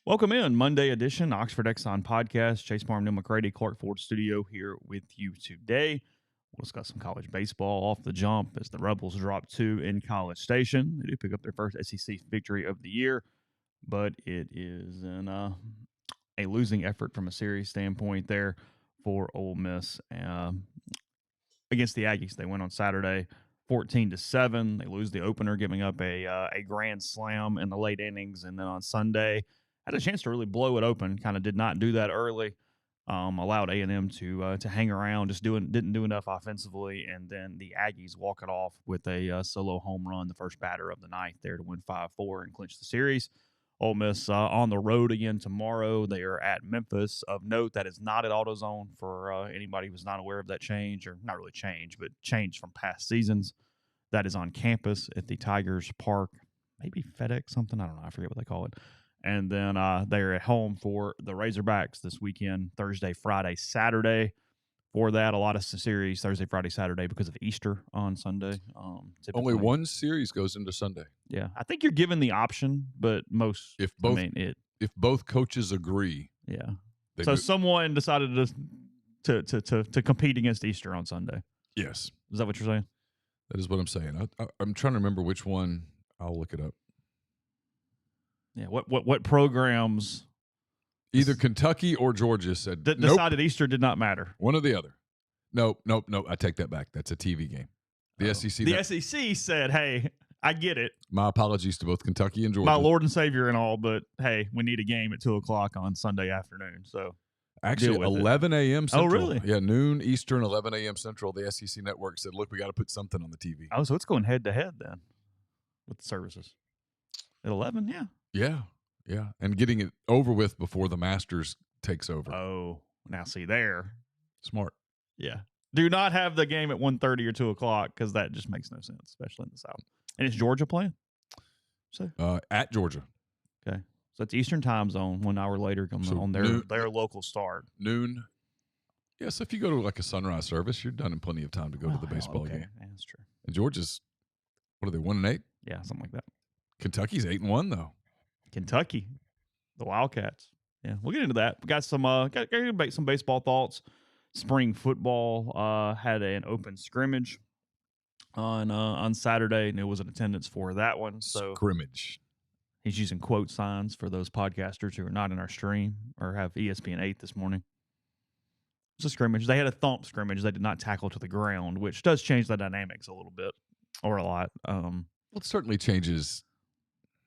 Welcome in, Monday edition, Oxford Exxon Podcast. Chase Parham, Neal, McCready, Clark Ford Studio here with you today. We'll discuss some college baseball off the jump as the Rebels drop 2 in College Station. They do pick up their first SEC victory of the year, but it is a losing effort from a series standpoint there for Ole Miss against the Aggies. They win on Saturday 14-7. They lose the opener, giving up a grand slam in the late innings, and then on Sunday had a chance to really blow it open. Kind of did not do that early. Allowed A&M to hang around, didn't do enough offensively, and then the Aggies walk it off with a solo home run, the first batter of the ninth there to win 5-4 and clinch the series. Ole Miss on the road again tomorrow. They are at Memphis. Of note, that is not at AutoZone for anybody who's not aware of that change, or not really change, but change from past seasons. That is on campus at the Tigers Park, maybe FedEx something. I don't know. I forget what they call it. And then they're at home for the Razorbacks this weekend, Thursday, Friday, Saturday. For that, a lot of series Thursday, Friday, Saturday because of Easter on Sunday. Only one series goes into Sunday. Yeah, I think you're given the option, but most if both coaches agree. Yeah. So someone decided to compete against Easter on Sunday. Yes. Is that what you're saying? That is what I'm saying. I'm trying to remember which one. I'll look it up. Yeah, what programs? Either Kentucky or Georgia said decided Easter did not matter. One or the other. Nope. I take that back. That's a TV game. The SEC. The SEC said, "Hey, I get it. My apologies to both Kentucky and Georgia. My Lord and Savior and all, but hey, we need a game at 2:00 on Sunday afternoon." So actually, 11 a.m. Central. Oh, really? Yeah, noon Eastern, 11 a.m. Central. The SEC network said, "Look, we got to put something on the TV." Oh, so it's going head to head then with the services at 11. Yeah. Yeah, and getting it over with before the Masters takes over. Oh, now see there. Smart. Yeah. Do not have the game at 1:30 or 2:00 because that just makes no sense, especially in the South. And it's Georgia playing? So at Georgia. Okay. So it's Eastern time zone. 1 hour later comes on their local start. Noon. Yeah, so if you go to like a sunrise service, you're done in plenty of time to go to the baseball game. Yeah, that's true. And Georgia's, what are they, 1-8? Yeah, something like that. Kentucky's 8-1 though. Kentucky, the Wildcats. Yeah, we'll get into that. We got some baseball thoughts. Spring football had an open scrimmage on Saturday, and it was in attendance for that one. So scrimmage. He's using quote signs for those podcasters who are not in our stream or have ESPN 8 this morning. It's a scrimmage. They had a thump scrimmage. They did not tackle to the ground, which does change the dynamics a little bit or a lot. Well, it certainly changes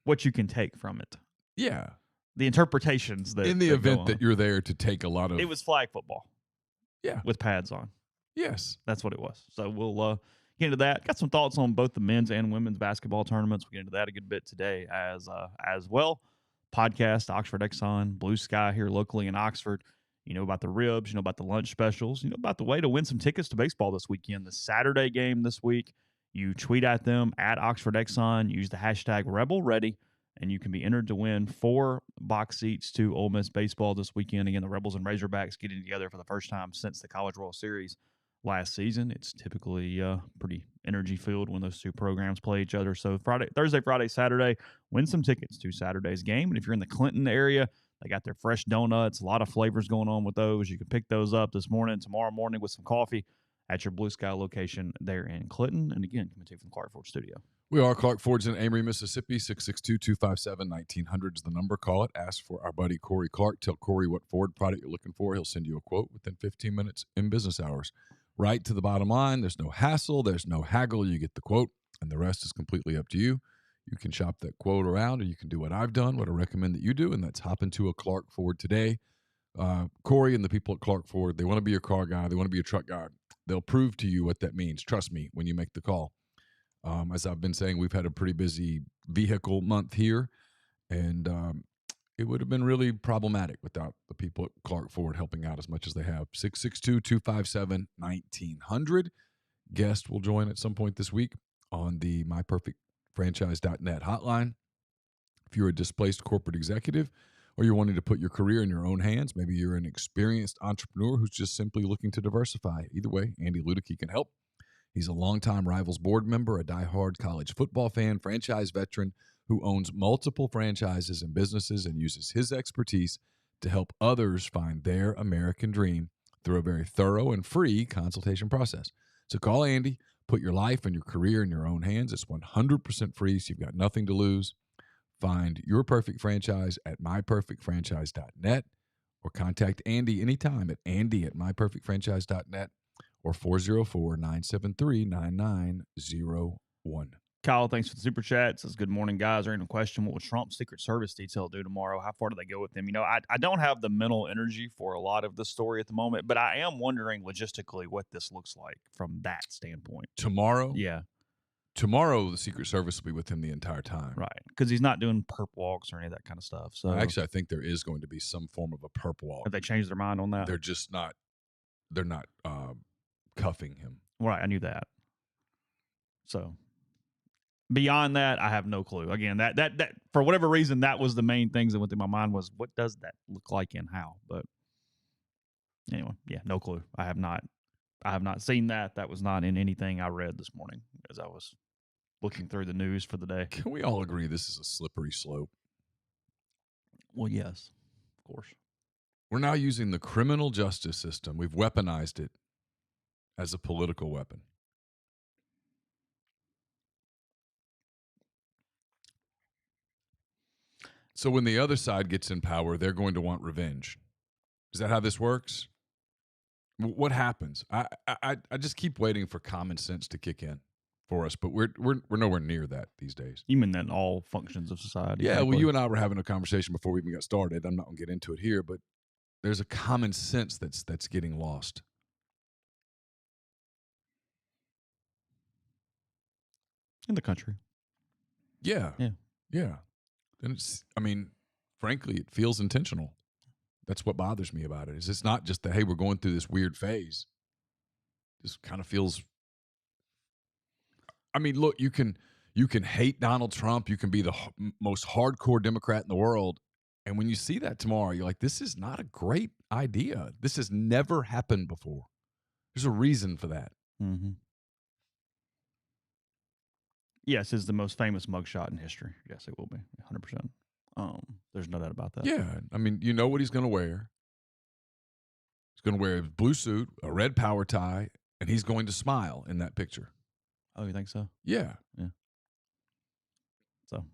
what you can take from it. Yeah. The interpretations that in the event that you're there to take a lot of. It was flag football. Yeah. With pads on. Yes. That's what it was. So we'll get into that. Got some thoughts on both the men's and women's basketball tournaments. We'll get into that a good bit today as well. Podcast, Oxford Exxon, Blue Sky here locally in Oxford. You know about the ribs, you know about the lunch specials, you know about the way to win some tickets to baseball this weekend. The Saturday game this week. You tweet at them at Oxford Exxon, use the hashtag RebelReady, and you can be entered to win 4 box seats to Ole Miss baseball this weekend. Again, the Rebels and Razorbacks getting together for the first time since the College World Series last season. It's typically pretty energy-filled when those two programs play each other. So Thursday, Friday, Saturday, win some tickets to Saturday's game. And if you're in the Clinton area, they got their fresh donuts, a lot of flavors going on with those. You can pick those up this morning, tomorrow morning with some coffee at your Blue Sky location there in Clinton. And again, coming to you from the Clark Ford Studio. We are Clark Ford's in Amory, Mississippi. 662-257-1900 is the number. Call it. Ask for our buddy Corey Clark. Tell Corey what Ford product you're looking for. He'll send you a quote within 15 minutes in business hours. Right to the bottom line. There's no hassle. There's no haggle. You get the quote, and the rest is completely up to you. You can shop that quote around, or you can do what I've done, what I recommend that you do, and that's hop into a Clark Ford today. Corey and the people at Clark Ford, they want to be your car guy. They want to be your truck guy. They'll prove to you what that means. Trust me when you make the call. As I've been saying, we've had a pretty busy vehicle month here, and it would have been really problematic without the people at Clark Ford helping out as much as they have. 662-257-1900. Guest will join at some point this week on the myperfectfranchise.net hotline. If you're a displaced corporate executive or you're wanting to put your career in your own hands, maybe you're an experienced entrepreneur who's just simply looking to diversify. Either way, Andy Ludicky can help. He's a longtime Rivals board member, a diehard college football fan, franchise veteran, who owns multiple franchises and businesses and uses his expertise to help others find their American dream through a very thorough and free consultation process. So call Andy, put your life and your career in your own hands. It's 100% free, so you've got nothing to lose. Find your perfect franchise at myperfectfranchise.net or contact Andy anytime at andy@myperfectfranchise.net or 404-973-9901. Kyle, thanks for the super chat. Says, good morning, guys. Random question. What will Trump's Secret Service detail do tomorrow? How far do they go with him? I don't have the mental energy for a lot of the story at the moment, but I am wondering logistically what this looks like from that standpoint. Tomorrow? Yeah. Tomorrow, the Secret Service will be with him the entire time. Right. Because he's not doing perp walks or any of that kind of stuff. So Actually, I think there is going to be some form of a perp walk. Have they changed their mind on that? They're just not, they're not cuffing him. Right. I knew that. So beyond that, I have no clue. Again, that for whatever reason, that was the main things that went through my mind was what does that look like and how? But anyway, yeah, no clue. I have not seen that. That was not in anything I read this morning as I was looking through the news for the day. Can we all agree this is a slippery slope? Well, yes, of course. We're now using the criminal justice system. We've weaponized it as a political weapon. So when the other side gets in power, they're going to want revenge. Is that how this works? What happens? I just keep waiting for common sense to kick in for us, but we're nowhere near that these days. You mean in all functions of society? Yeah, well, you and I were having a conversation before we even got started. I'm not going to get into it here, but there's a common sense that's getting lost. In the country. Yeah. And frankly, it feels intentional. That's what bothers me about it. Is it's not just that, hey, we're going through this weird phase. This kind of feels. I mean, look, you can hate Donald Trump. You can be the most hardcore Democrat in the world. And when you see that tomorrow, you're like, this is not a great idea. This has never happened before. There's a reason for that. Mm-hmm. Yes, it's the most famous mugshot in history. Yes, it will be 100%. There's no doubt about that. Yeah, I mean, you know what he's going to wear. He's going to wear a blue suit, a red power tie, and he's going to smile in that picture. Oh, you think so? Yeah. So,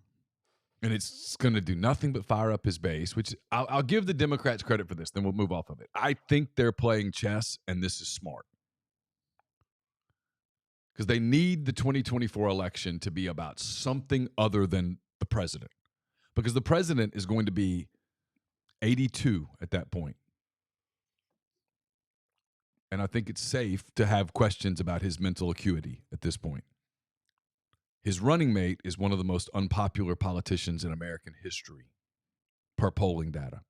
and it's going to do nothing but fire up his base, which I'll give the Democrats credit for this. Then we'll move off of it. I think they're playing chess, and this is smart. Because they need the 2024 election to be about something other than the president. Because the president is going to be 82 at that point. And I think it's safe to have questions about his mental acuity at this point. His running mate is one of the most unpopular politicians in American history, per polling data.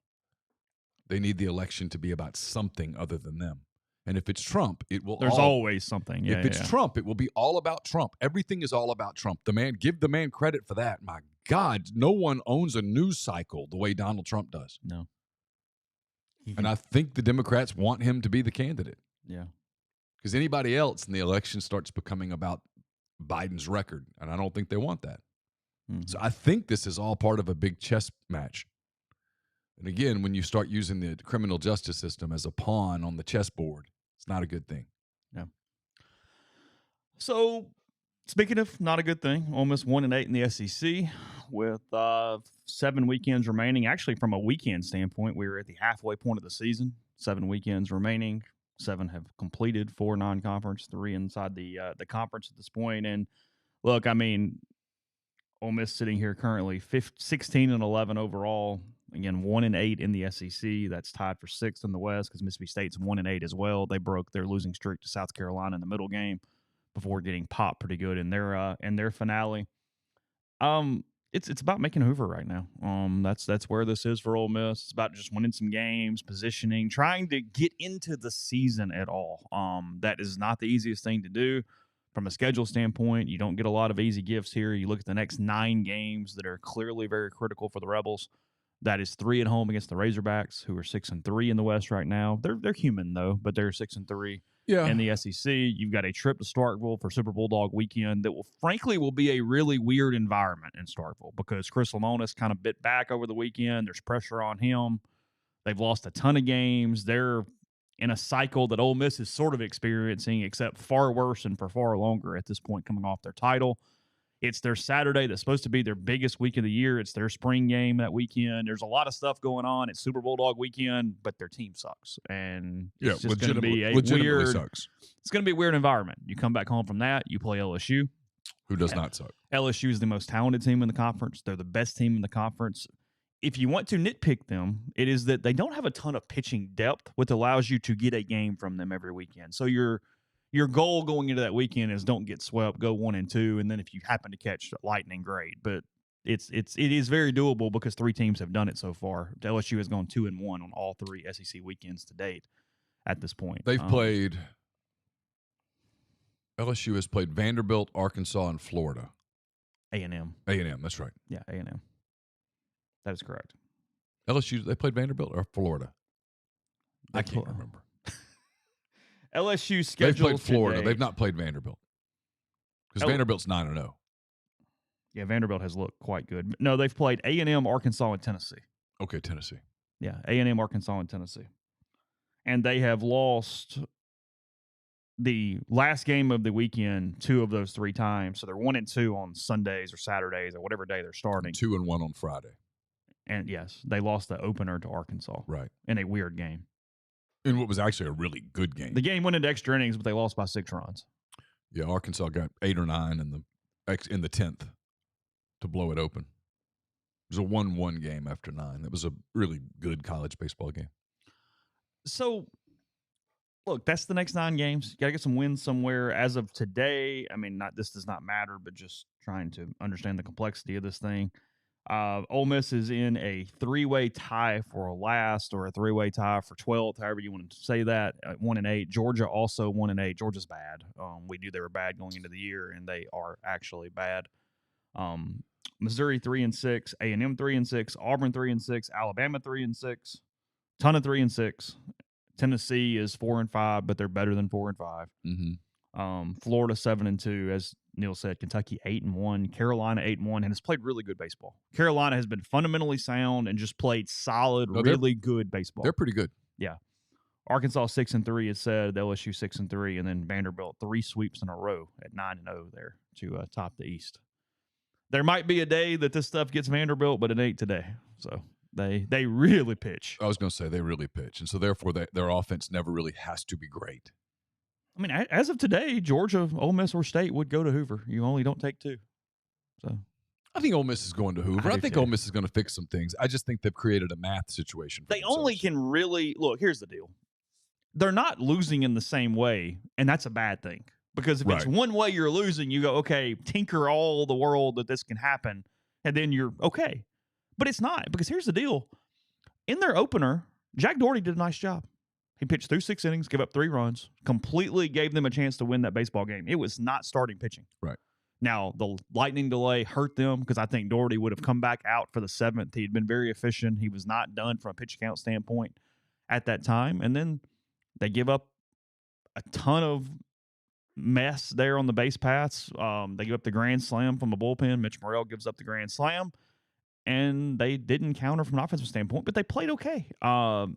They need the election to be about something other than them. And if it's Trump, it will. There's always something. Yeah, if it's Trump, it will be all about Trump. Everything is all about Trump. Give the man credit for that. My God, no one owns a news cycle the way Donald Trump does. No. And I think the Democrats want him to be the candidate. Yeah. Because anybody else in the election starts becoming about Biden's record, and I don't think they want that. Mm-hmm. So I think this is all part of a big chess match. And again, when you start using the criminal justice system as a pawn on the chessboard, it's not a good thing. Yeah. So, speaking of not a good thing, Ole Miss 1-8 in the SEC with 7 weekends remaining. Actually, from a weekend standpoint, we were at the halfway point of the season. 7 weekends remaining. 7 have completed, 4 non-conference, 3 inside the conference at this point. And look, I mean, Ole Miss sitting here currently 16-11 overall. Again, 1-8 in the SEC. That's tied for 6th in the West because Mississippi State's 1-8 as well. They broke their losing streak to South Carolina in the middle game before getting popped pretty good in their finale. It's about making Hoover right now. That's where this is for Ole Miss. It's about just winning some games, positioning, trying to get into the season at all. That is not the easiest thing to do from a schedule standpoint. You don't get a lot of easy gifts here. You look at the next 9 games that are clearly very critical for the Rebels. That is 3 at home against the Razorbacks, who are 6-3 in the West right now. They're human though, but they're 6-3. in the SEC. You've got a trip to Starkville for Super Bulldog weekend that will be a really weird environment in Starkville because Chris Lemonis kind of bit back over the weekend. There's pressure on him. They've lost a ton of games. They're in a cycle that Ole Miss is sort of experiencing, except far worse and for far longer at this point, coming off their title. It's their Saturday that's supposed to be their biggest week of the year. It's their spring game that weekend. There's a lot of stuff going on. It's Super Bulldog weekend, but their team sucks. And it's just going to be a weird sucks. It's going to be a weird environment. You come back home from that, you play LSU. Who does not suck. LSU is the most talented team in the conference. They're the best team in the conference. If you want to nitpick them, it is that they don't have a ton of pitching depth, which allows you to get a game from them every weekend. So your goal going into that weekend is don't get swept, go 1-2, and then if you happen to catch lightning, great. But it is very doable because 3 teams have done it so far. LSU has gone 2-1 on all 3 SEC weekends to date at this point. They've played – LSU has played Vanderbilt, Arkansas, and Florida. A&M. A&M, that's right. Yeah, A&M. That is correct. LSU, they played Vanderbilt or Florida? I can't remember. LSU scheduled They've played Florida. today. They've not played Vanderbilt. Because Vanderbilt's 9-0. Yeah, Vanderbilt has looked quite good. No, they've played A&M, Arkansas, and Tennessee. Okay, Tennessee. Yeah, A&M, Arkansas, and Tennessee. And they have lost the last game of the weekend 2 of those 3 times. So they're 1-2 on Sundays or Saturdays or whatever day they're starting. 2-1 on Friday. And yes, they lost the opener to Arkansas. Right. In a weird game. In what was actually a really good game. The game went into extra innings, but they lost by 6 runs. Yeah, Arkansas got 8 or 9 in the 10th to blow it open. It was a 1-1 game after 9. That was a really good college baseball game. So, look, that's the next 9 games. You got to get some wins somewhere. As of today, I mean, this does not matter, but just trying to understand the complexity of this thing. Ole Miss is in a 3-way tie for last, or a 3-way tie for 12th, however you want to say that, 1-8. Georgia also 1-8. Georgia's bad. We knew they were bad going into the year, and they are actually bad. Missouri 3-6, A&M 3-6, Auburn 3-6, Alabama 3-6, ton of 3-6. Tennessee is 4-5, but they're better than 4-5. Mm-hmm. Florida 7-2, as Neal said. Kentucky 8-1, Carolina 8-1, and has played really good baseball. Carolina has been fundamentally sound and just played solid, really good baseball. They're pretty good. Yeah. Arkansas 6-3, it said. LSU 6-3, and then Vanderbilt 3 sweeps in a row at 9-0 there to top the East. There might be a day that this stuff gets Vanderbilt, but it ain't today. So they really pitch. I was going to say they really pitch, and so therefore their offense never really has to be great. I mean, as of today, Georgia, Ole Miss, or State would go to Hoover. You only don't take 2. So I think Ole Miss is going to Hoover. I think Ole Miss is going to fix some things. I just think they've created a math situation for themselves. Only can really – look, here's the deal. They're not losing in the same way, and that's a bad thing. Because if it's one way you're losing, you go, okay, tinker all the world that this can happen, and then you're okay. But it's not, because here's the deal. In their opener, Jack Doherty did a nice job. He pitched through 6 innings, gave up 3 runs, completely gave them a chance to win that baseball game. It was not starting pitching. Right. Now, the lightning delay hurt them because I think Doherty would have come back out for the 7th. He had been very efficient. He was not done from a pitch count standpoint at that time. And then they give up a ton of mess there on the base paths. They give up the grand slam from a bullpen. Mitch Morrell gives up the grand slam. And they didn't counter from an offensive standpoint, but they played okay.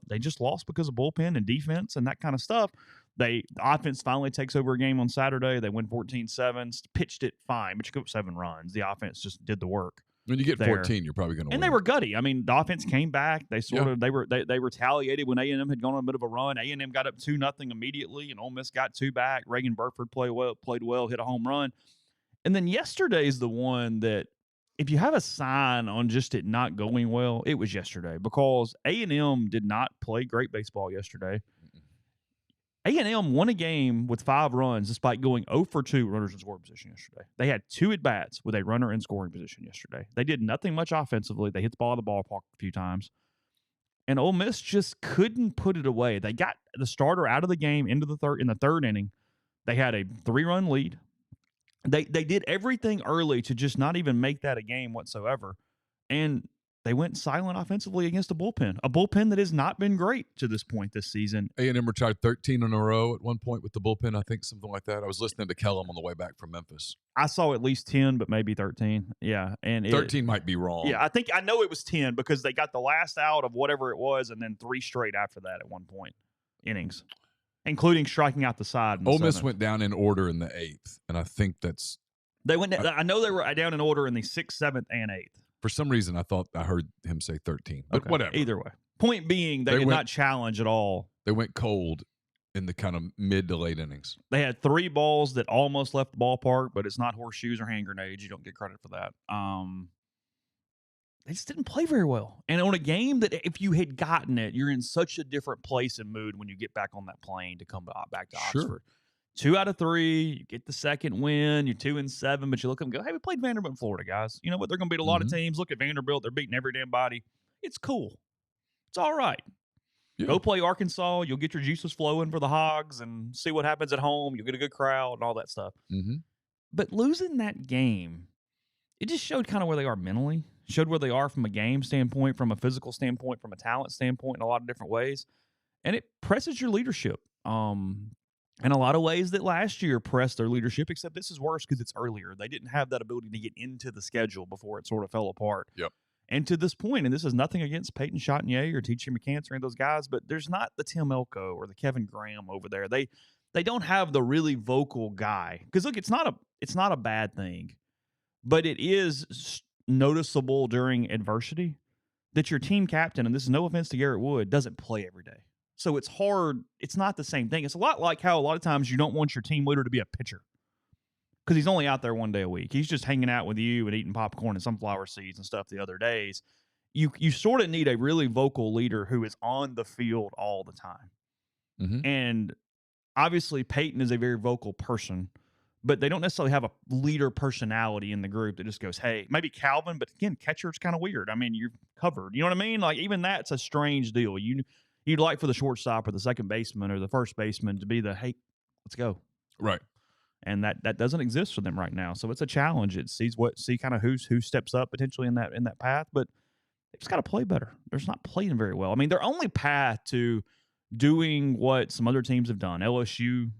They just lost because of bullpen and defense and that kind of stuff. The offense finally takes over a game on Saturday. They win 14-7, pitched it fine, but you go up 7 runs. The offense just did the work. When you get 14, you're probably going to win. And they were gutty. I mean, the offense came back. They they retaliated when A&M had gone on a bit of a run. A&M got up 2-0 immediately, and Ole Miss got 2 back. Reagan Burford played well, hit a home run. And then yesterday's the one that, if you have a sign on just it not going well, it was yesterday, because A&M did not play great baseball yesterday. A&M won a game with 5 runs despite going 0 for 2 runners in scoring position yesterday. They had 2 at-bats with a runner in scoring position yesterday. They did nothing much offensively. They hit the ball out of the ballpark a few times. And Ole Miss just couldn't put it away. They got the starter out of the game in the 3rd inning. They had a 3-run lead. They did everything early to just not even make that a game whatsoever. And they went silent offensively against a bullpen that has not been great to this point this season. A&M retired 13 in a row at one point with the bullpen, I think, something like that. I was listening to Kellum on the way back from Memphis. I saw at least 10, but maybe 13. Yeah, and 13 might be wrong. Yeah, I know it was 10 because they got the last out of whatever it was, and then 3 straight after that at one point innings, including striking out the side. Ole Miss went down in order in the 8th, and I think that's they went. I know they were down in order in the 6th, 7th, and 8th. For some reason, I thought I heard him say 13, but whatever. Either way, point being, they did not challenge at all. They went cold in the kind of mid to late innings. They had 3 balls that almost left the ballpark, but it's not horseshoes or hand grenades. You don't get credit for that. They just didn't play very well. And on a game that if you had gotten it, you're in such a different place and mood when you get back on that plane to come back to Oxford. 2 out of 3, you get the second win, you're 2-7, but you look at them and go, hey, we played Vanderbilt in Florida, guys. You know what? They're going to beat a lot of teams. Look at Vanderbilt. They're beating every damn body. It's cool. It's all right. Yeah. Go play Arkansas. You'll get your juices flowing for the Hogs and see what happens at home. You'll get a good crowd and all that stuff. Mm-hmm. But losing that game, it just showed kind of where they are mentally, showed where they are from a game standpoint, from a physical standpoint, from a talent standpoint in a lot of different ways. And it presses your leadership. In a lot of ways that last year pressed their leadership, except this is worse because it's earlier. They didn't have that ability to get into the schedule before it sort of fell apart. Yep. And to this point, and this is nothing against Peyton Chatagnier or T.J. McCants or any of those guys, but there's not the Tim Elko or the Kevin Graham over there. They don't have the really vocal guy. Because look, it's not a bad thing, but it is noticeable during adversity that your team captain, and this is no offense to Garrett Wood, doesn't play every day. So it's hard. It's not the same thing. It's a lot like how a lot of times you don't want your team leader to be a pitcher because he's only out there 1 day a week. He's just hanging out with you and eating popcorn and sunflower seeds and stuff the other days. You sort of need a really vocal leader who is on the field all the time. Mm-hmm. And obviously Peyton is a very vocal person, but they don't necessarily have a leader personality in the group that just goes, hey, maybe Calvin, but again, catcher's kind of weird. I mean, you're covered. You know what I mean? Like even that's a strange deal. You'd like for the shortstop or the second baseman or the first baseman to be the, hey, let's go. Right. And that doesn't exist for them right now. So it's a challenge. It see kind of who steps up potentially in that path, but they've just got to play better. They're just not playing very well. I mean, their only path to doing what some other teams have done, LSU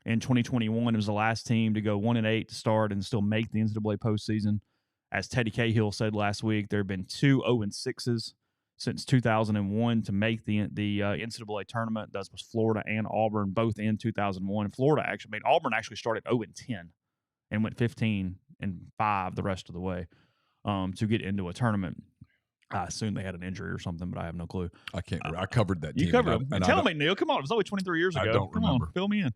in 2021 was the last team to go 1-8 to start and still make the NCAA postseason. As Teddy Cahill said last week, there have been 2 0-6s since 2001 to make the NCAA tournament. That was Florida and Auburn, both in 2001. Auburn actually started 0-10 and went 15-5 the rest of the way to get into a tournament. I assume they had an injury or something, but I have no clue. I can't. I covered that. You covered them. Tell me, Neal. Come on, it was only 23 years ago. I don't remember. On, fill me in.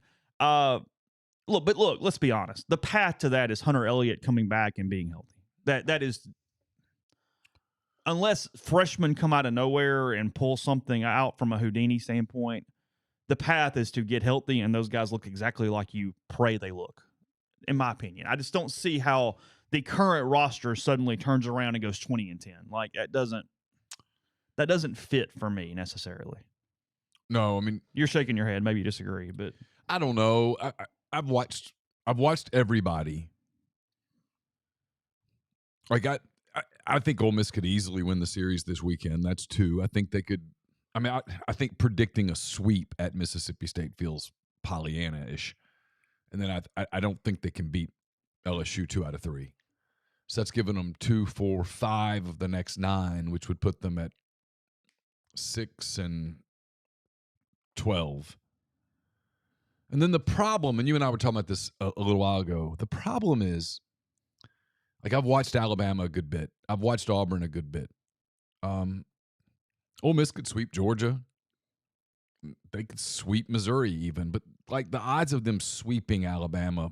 Look, let's be honest. The path to that is Hunter Elliott coming back and being healthy. That is. Unless freshmen come out of nowhere and pull something out from a Houdini standpoint, the path is to get healthy, and those guys look exactly like you pray they look, in my opinion. I just don't see how the current roster suddenly turns around and goes 20-10. Like that doesn't fit for me necessarily. No, I mean you're shaking your head. Maybe you disagree, but I don't know. I've watched everybody. Like I think Ole Miss could easily win the series this weekend. That's 2. I think they could. I mean, I think predicting a sweep at Mississippi State feels Pollyanna-ish. And then I don't think they can beat LSU 2 out of 3. So that's giving them 2, 4, 5 of the next 9, which would put them at 6-12. And then the problem, and you and I were talking about this a little while ago, the problem is, like, I've watched Alabama a good bit. I've watched Auburn a good bit. Ole Miss could sweep Georgia. They could sweep Missouri even. But, like, the odds of them sweeping Alabama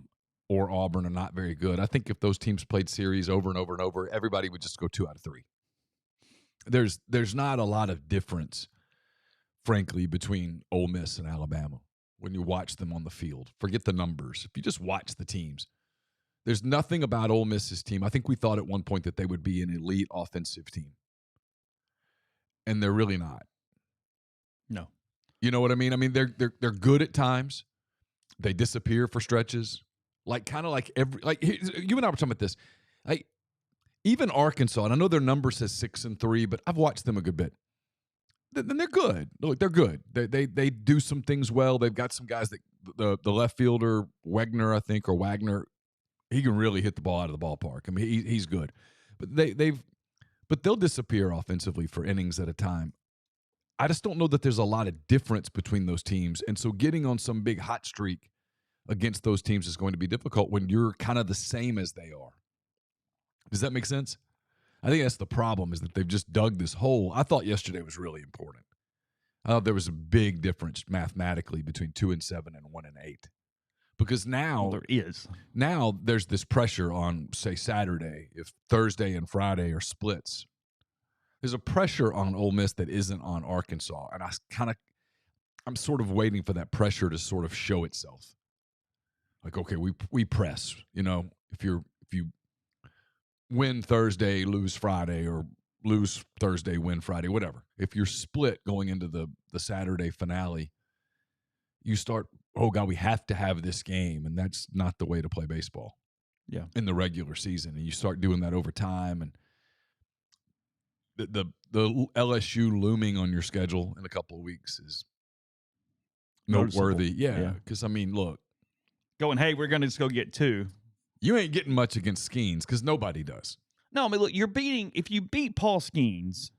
or Auburn are not very good. I think if those teams played series over and over and over, everybody would just go 2 out of 3. There's not a lot of difference, frankly, between Ole Miss and Alabama when you watch them on the field. Forget the numbers. If you just watch the teams. There's nothing about Ole Miss's team. I think we thought at one point that they would be an elite offensive team. And they're really not. No. You know what I mean? I mean, they're good at times. They disappear for stretches. Like, kind of like you and I were talking about this. Like, even Arkansas, and I know their number says 6-3, but I've watched them a good bit. Then they're good. Look, they're good. They do some things well. They've got some guys that the left fielder Wagner, I think, or Wagner, he can really hit the ball out of the ballpark. I mean, he's good. But they'll disappear offensively for innings at a time. I just don't know that there's a lot of difference between those teams. And so getting on some big hot streak against those teams is going to be difficult when you're kind of the same as they are. Does that make sense? I think that's the problem, is that they've just dug this hole. I thought yesterday was really important. I thought there was a big difference mathematically between 2-7 and 1-8. Because now there's this pressure on, say, Saturday, if Thursday and Friday are splits. There's a pressure on Ole Miss that isn't on Arkansas, and I'm sort of waiting for that pressure to sort of show itself. Like, okay, we press. You know, if you win Thursday, lose Friday, or lose Thursday, win Friday, whatever. If you're split going into the Saturday finale, you start, oh God, we have to have this game, and that's not the way to play baseball. Yeah, in the regular season, and you start doing that over time, and the LSU looming on your schedule in a couple of weeks is noteworthy. Yeah, because I mean, look, going, hey, we're going to just go get 2. You ain't getting much against Skeens because nobody does. No, I mean, look, if you beat Paul Skeens,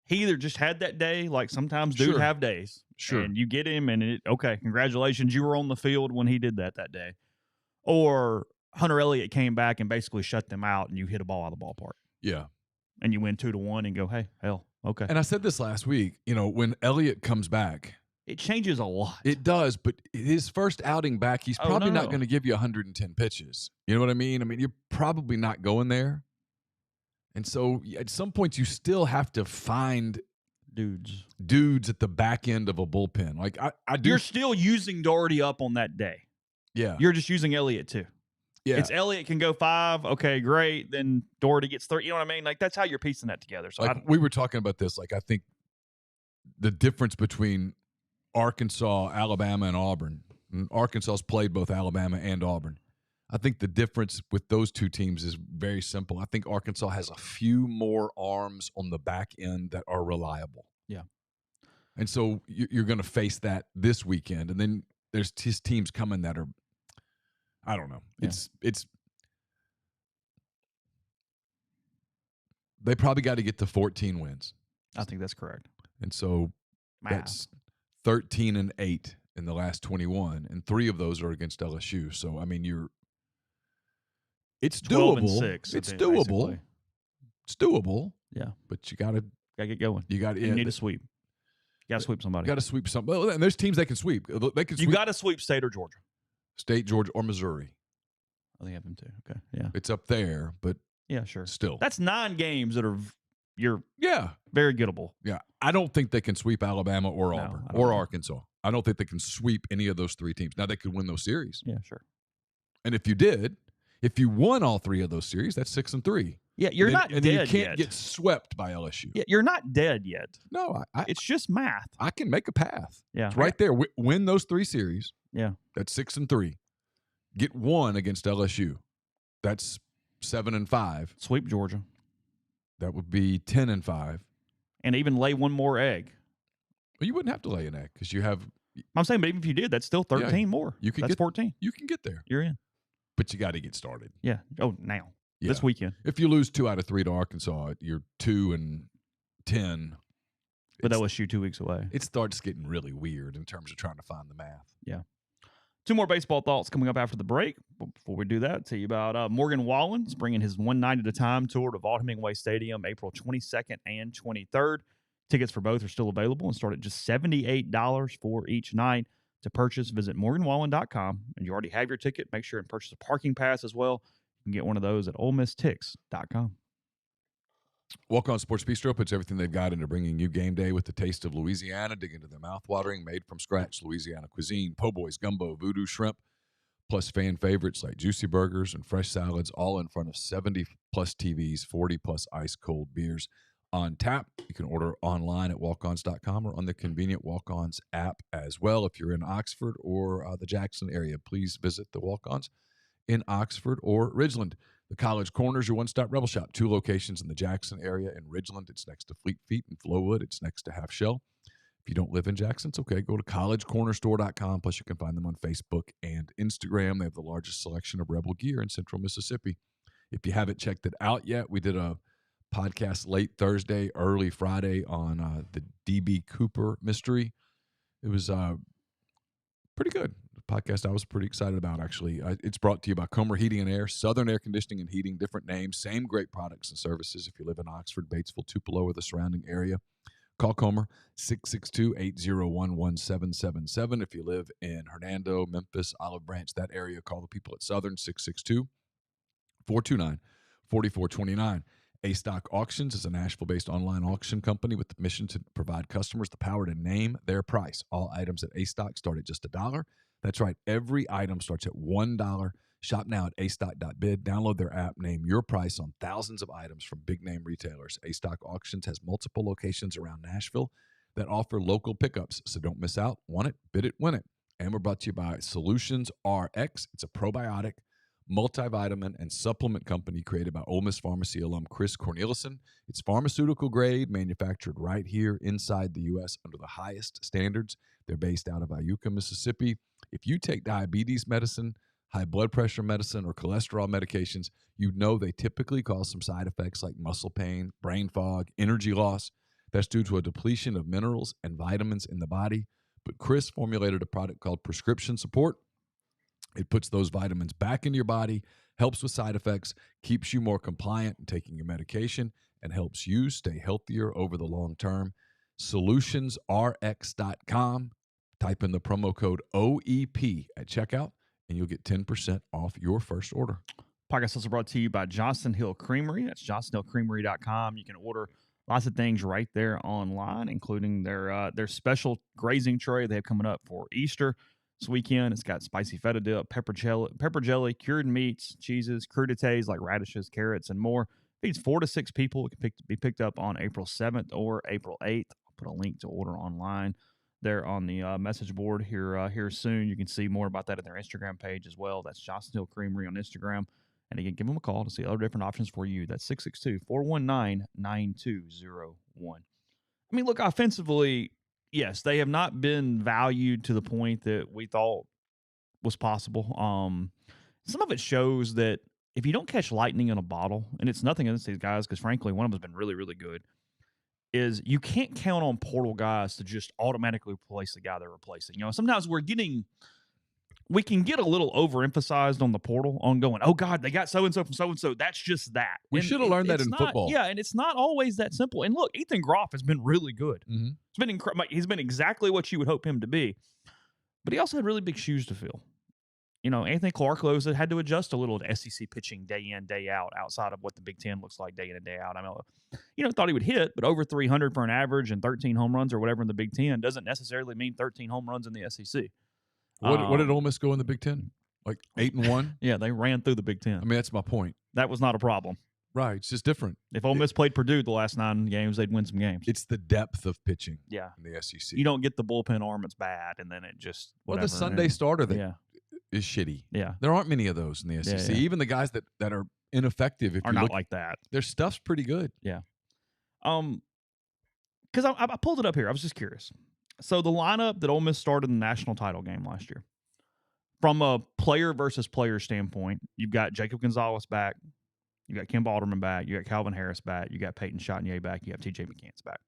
he either just had that day, like sometimes dudes have days. Sure. And you get him, and okay, congratulations, you were on the field when he did that day. Or Hunter Elliott came back and basically shut them out, and you hit a ball out of the ballpark. Yeah. And you win 2-1 and go, hey, hell, okay. And I said this last week, when Elliott comes back, it changes a lot. It does, but his first outing back, he's probably not going to give you 110 pitches. You know what I mean? I mean, you're probably not going there. And so at some point, you still have to find dudes at the back end of a bullpen. Like I do. You're still using Doherty up on that day. Yeah. You're just using Elliott too. Yeah. It's Elliott can go 5. Okay, great. Then Doherty gets 3. You know what I mean? Like, that's how you're piecing that together. So we were talking about this. Like, I think the difference between Arkansas, Alabama, and Auburn. And Arkansas's played both Alabama and Auburn. I think the difference with those two teams is very simple. I think Arkansas has a few more arms on the back end that are reliable. Yeah. And so you're going to face that this weekend. And then there's his teams coming that are, I don't know. Yeah. It's they probably got to get to 14 wins. I think that's correct. And so that's 13-8 in the last 21, and 3 of those are against LSU. So I mean, it's doable. 12-6. It's doable. Basically. It's doable. Yeah, but you gotta get going. You need to sweep. You got to sweep somebody. You got to sweep somebody. Well, and there's teams they can sweep. They can. You got to sweep State or Georgia. State, Georgia, or Missouri. Oh, they have them too. Okay, yeah, it's up there, but yeah, sure. Still, that's 9 games that are very gettable. Yeah, I don't think they can sweep Alabama or Auburn or Arkansas. I don't think they can sweep any of those 3 teams. Now they could win those series. Yeah, sure. And if you won all 3 of those series, that's 6-3. Yeah, you're not dead yet. And you can't get swept by LSU. Yeah, you're not dead yet. No, it's just math. I can make a path. Yeah, it's right there. Win those 3 series. Yeah, that's 6-3. Get 1 against LSU. That's 7-5. Sweep Georgia. That would be 10-5. And even lay 1 more egg. Well, you wouldn't have to lay an egg because you have. I'm saying, but even if you did, that's still 13 more. That's 14. You can get there. You're in. But you got to get started. Yeah. Oh, now. Yeah. This weekend. If you lose 2 out of 3 to Arkansas, you're 2-10. But LSU 2 weeks away. It starts getting really weird in terms of trying to find the math. Yeah. 2 more baseball thoughts coming up after the break. Before we do that, tell you about Morgan Wallen's bringing his One Night at a Time tour to Vaught-Hemingway Stadium April 22nd and 23rd. Tickets for both are still available and start at just $78 for each night. To purchase, visit morganwallen.com. And you already have your ticket. Make sure and purchase a parking pass as well. You can get one of those at OleMissTix.com. Walk-On Sports Bistro puts everything they've got into bringing you game day with the taste of Louisiana. Dig into their mouth-watering, made-from-scratch Louisiana cuisine, po' boys, gumbo, voodoo shrimp, plus fan favorites like juicy burgers and fresh salads, all in front of 70-plus TVs, 40-plus ice-cold beers on tap. You can order online at walkons.com or on the convenient Walk-Ons app as well. If you're in Oxford or the Jackson area, please visit the Walk-Ons in Oxford or Ridgeland. The College Corner is your one-stop Rebel Shop. 2 locations in the Jackson area. In Ridgeland, it's next to Fleet Feet. In Flowood, it's next to Half Shell. If you don't live in Jackson, it's okay. Go to collegecornerstore.com. Plus, you can find them on Facebook and Instagram. They have the largest selection of Rebel gear in Central Mississippi. If you haven't checked it out yet, we did a podcast late Thursday, early Friday on the D.B. Cooper mystery. It was pretty good. The podcast I was pretty excited about, actually. It's brought to you by Comer Heating and Air, Southern Air Conditioning and Heating, different names, same great products and services. If you live in Oxford, Batesville, Tupelo, or the surrounding area, call Comer, 662-801-1777. If you live in Hernando, Memphis, Olive Branch, that area, call the people at Southern, 662-429-4429. A-Stock Auctions is a Nashville-based online auction company with the mission to provide customers the power to name their price. All items at A-Stock start at just $1. That's right. Every item starts at $1. Shop now at astock.bid. Download their app. Name your price on thousands of items from big-name retailers. A-Stock Auctions has multiple locations around Nashville that offer local pickups, so don't miss out. Want it? Bid it, win it. And we're brought to you by Solutions RX. It's a probiotic, multivitamin, and supplement company created by Ole Miss Pharmacy alum Chris Cornelison. It's pharmaceutical grade, manufactured right here inside the U.S. under the highest standards. They're based out of Iuka, Mississippi. If you take diabetes medicine, high blood pressure medicine, or cholesterol medications, you know they typically cause some side effects like muscle pain, brain fog, energy loss. That's due to a depletion of minerals and vitamins in the body. But Chris formulated a product called Prescription Support. It puts those vitamins back into your body, helps with side effects, keeps you more compliant in taking your medication, and helps you stay healthier over the long term. SolutionsRx.com. Type in the promo code OEP at checkout, and you'll get 10% off your first order. Podcast also brought to you by Johnson Hill Creamery. That's johnsonhillcreamery.com. You can order lots of things right there online, including their special grazing tray they have coming up for Easter this weekend. It's got spicy feta dip, pepper jelly, cured meats, cheeses, crudités like radishes, carrots, and more. Feeds 4 to 6 people. It can be picked up on April 7th or April 8th. I'll put a link to order online there on the message board here soon. You can see more about that at their Instagram page as well. That's Johnson Hill Creamery on Instagram. And again, give them a call to see other different options for you. That's 662-419-9201. I mean, look, offensively, yes, they have not been valued to the point that we thought was possible. Some of it shows that if you don't catch lightning in a bottle, and it's nothing against these guys, because frankly, one of them has been really, really good, is you can't count on portal guys to just automatically replace the guy they're replacing. You know, sometimes we can get a little overemphasized on the portal, on going, oh, God, they got so-and-so from so-and-so. That's just that. We should have learned that in football. Yeah, and it's not always that simple. And look, Ethan Groff has been really good. Mm-hmm. It's been incredible. He's been exactly what you would hope him to be. But he also had really big shoes to fill. You know, Anthony Clark had to adjust a little to SEC pitching day in, day out, outside of what the Big Ten looks like day in and day out. I mean, thought he would hit, but over 300 for an average and 13 home runs or whatever in the Big Ten doesn't necessarily mean 13 home runs in the SEC. What did Ole Miss go in the Big Ten? Like 8-1? Yeah, they ran through the Big Ten. I mean, that's my point. That was not a problem. Right. It's just different. If Ole Miss played Purdue the last 9 games, they'd win some games. It's the depth of pitching in the SEC. You don't get the bullpen arm, it's bad, and then it just whatever. Or the Sunday starter that is shitty. Yeah. There aren't many of those in the SEC. Yeah. Even the guys that are ineffective, if are you not look, like that. Their stuff's pretty good. Yeah. Because I pulled it up here. I was just curious. So the lineup that Ole Miss started in the national title game last year, from a player versus player standpoint, you've got Jacob Gonzalez back, you got Kim Balderman back, you got Calvin Harris back, you got Peyton Chatagnier back, you have TJ McCants back.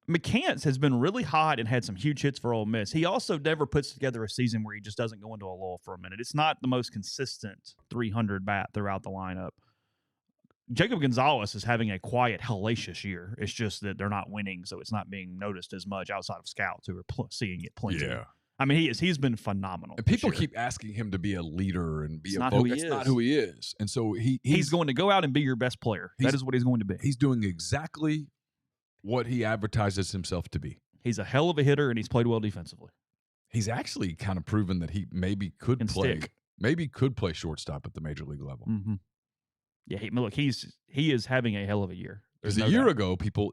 McCants has been really hot and had some huge hits for Ole Miss. He also never puts together a season where he just doesn't go into a lull for a minute. It's not the most consistent 300 bat throughout the lineup. Jacob Gonzalez is having a quiet, hellacious year. It's just that they're not winning, so it's not being noticed as much outside of scouts who are seeing it plenty. Yeah. I mean, he's been phenomenal. And people keep asking him to be a leader and be a vocal. That's not who he is. And so he's going to go out and be your best player. That is what he's going to be. He's doing exactly what he advertises himself to be. He's a hell of a hitter, and he's played well defensively. He's actually kind of proven that he maybe could play shortstop at the major league level. Mm-hmm. Yeah, he is having a hell of a year. Because a year ago, people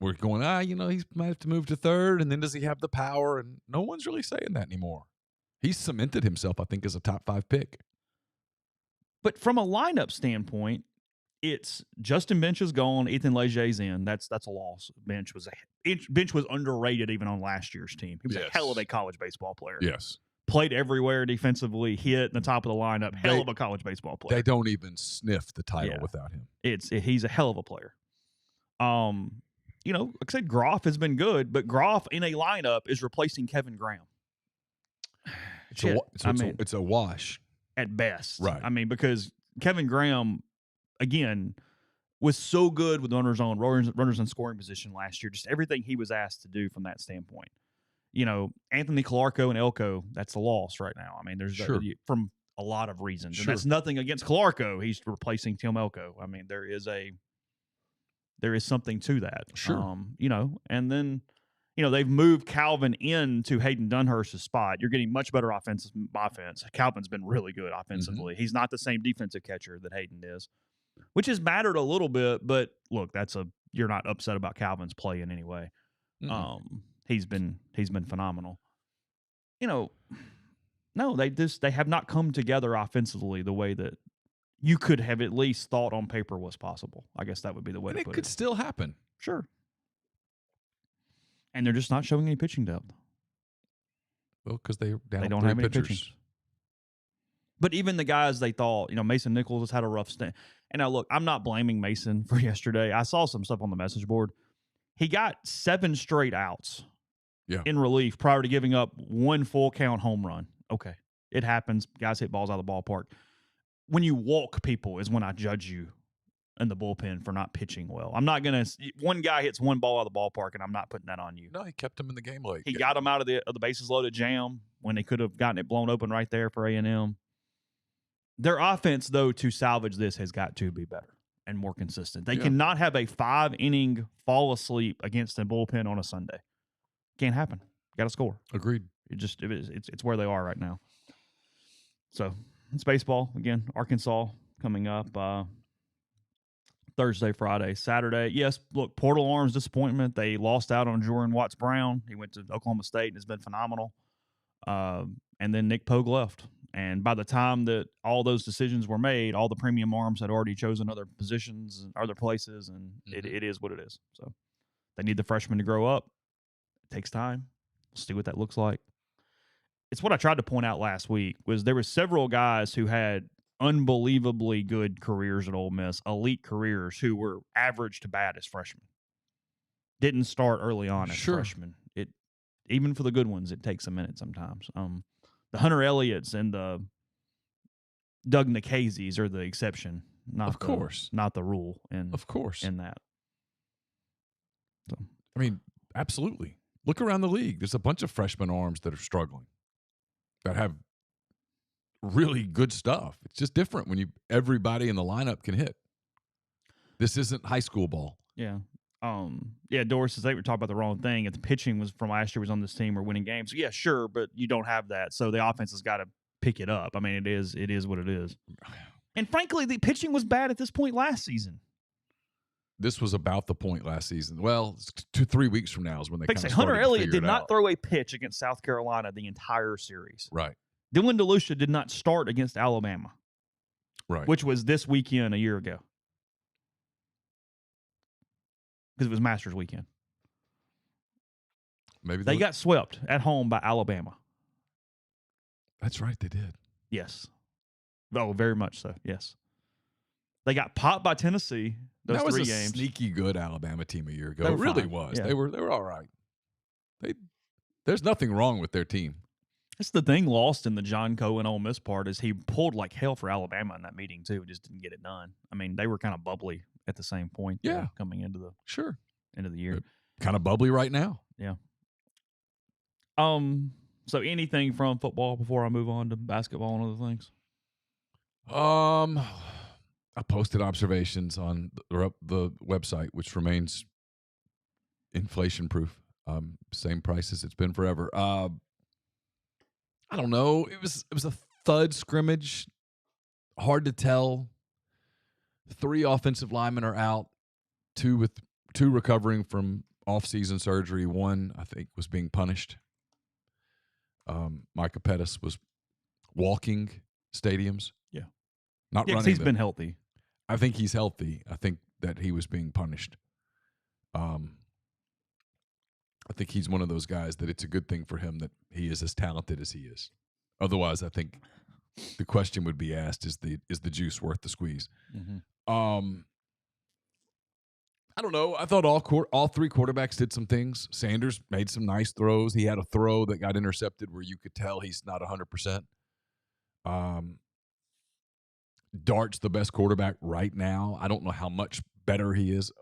were going, he might have to move to third, and then does he have the power? And no one's really saying that anymore. He's cemented himself, I think, as a top 5 pick. But from a lineup standpoint, it's Justin Bench is gone. Ethan Legier's in. That's a loss. Bench was underrated even on last year's team. He was a hell of a college baseball player. Yes. Played everywhere defensively, hit in the top of the lineup. Hell of a college baseball player. They don't even sniff the title without him. He's a hell of a player. Like I said, Groff has been good, but Groff in a lineup is replacing Kevin Graham. It's a wash at best, right? I mean, because Kevin Graham, again, was so good with runners in scoring position last year. Just everything he was asked to do from that standpoint. Anthony Calarco and Elko, that's a loss right now. I mean, there's from a lot of reasons. Sure. And that's nothing against Calarco. He's replacing Tim Elko. I mean, there is something to that. Sure. And then, they've moved Calvin into Hayden Dunhurst's spot. You're getting much better offense. Calvin's been really good offensively. Mm-hmm. He's not the same defensive catcher that Hayden is, which has mattered a little bit. But look, you're not upset about Calvin's play in any way. Mm-hmm. He's been phenomenal. No, they have not come together offensively the way that you could have at least thought on paper was possible. I guess that would be the way to put it. It could still happen. Sure. And they're just not showing any pitching depth. Well, because they don't have any pitching. But even the guys they thought, Mason Nichols has had a rough stint. And now, look, I'm not blaming Mason for yesterday. I saw some stuff on the message board. He got 7 straight outs in relief prior to giving up 1 full count home run. Okay. It happens. Guys hit balls out of the ballpark. When you walk people is when I judge you in the bullpen for not pitching well. I'm not going to – one guy hits 1 ball out of the ballpark, and I'm not putting that on you. No, he kept him in the game late. He got him out of the bases loaded jam when they could have gotten it blown open right there for A&M. Their offense, though, to salvage this has got to be better and more consistent. They cannot have a 5-inning fall asleep against a bullpen on a Sunday. Can't happen. Got to score. Agreed. It's where they are right now. So it's baseball again. Arkansas coming up Thursday, Friday, Saturday. Yes, look, Portal Arms disappointment. They lost out on Jordan Watts-Brown. He went to Oklahoma State and has been phenomenal. And then Nick Pogue left. And by the time that all those decisions were made, all the premium arms had already chosen other positions and other places, and it is what it is. So they need the freshmen to grow up. It takes time. We'll see what that looks like. It's what I tried to point out last week was there were several guys who had unbelievably good careers at Ole Miss, elite careers, who were average to bad as freshmen. Didn't start early on as freshmen. Even for the good ones, it takes a minute sometimes. The Hunter Elliott's and the Doug Nikhazy's are the exception, not the rule. Of course, in that. So. I mean, absolutely. Look around the league. There's a bunch of freshman arms that are struggling, that have really good stuff. It's just different when everybody in the lineup can hit. This isn't high school ball. Yeah. Doris says they were talking about the wrong thing. If the pitching was from last year was on this team, we're winning games. Yeah, sure, but you don't have that. So the offense has got to pick it up. I mean, it is what it is. And frankly, the pitching was bad at this point last season. This was about the point last season. Well, 2-3 weeks from now is when they kind of Hunter Elliott did not throw a pitch against South Carolina the entire series. Right. Dylan DeLucia did not start against Alabama. Right. Which was this weekend a year ago. Because it was Masters weekend. Maybe they got swept at home by Alabama. That's right, they did. Yes. Oh, very much so, yes. They got popped by Tennessee those 3 games. That was a sneaky good Alabama team a year ago. It really was. Yeah. They were all right. There's nothing wrong with their team. That's the thing lost in the John Cohen Ole Miss part is he pulled like hell for Alabama in that meeting too. Just didn't get it done. I mean, they were kind of bubbly at the same point. Coming into the end of the year. Kind of bubbly right now. Yeah. So anything from football before I move on to basketball and other things? I posted observations on the website, which remains inflation proof. Same price as it's been forever. I don't know. It was a thud scrimmage. Hard to tell. 3 offensive linemen are out. 2 recovering from off-season surgery. 1, I think, was being punished. Micah Pettis was walking stadiums. Yeah. not Yeah, 'cause running. he's been healthy. I think he's healthy. I think that he was being punished. I think he's one of those guys that it's a good thing for him that he is as talented as he is. Otherwise, I think the question would be asked: is the juice worth the squeeze? Mm-hmm. I don't know. I thought all three quarterbacks did some things. Sanders made some nice throws. He had a throw that got intercepted where you could tell he's not 100%. Dart's the best quarterback right now. I don't know how much better he is.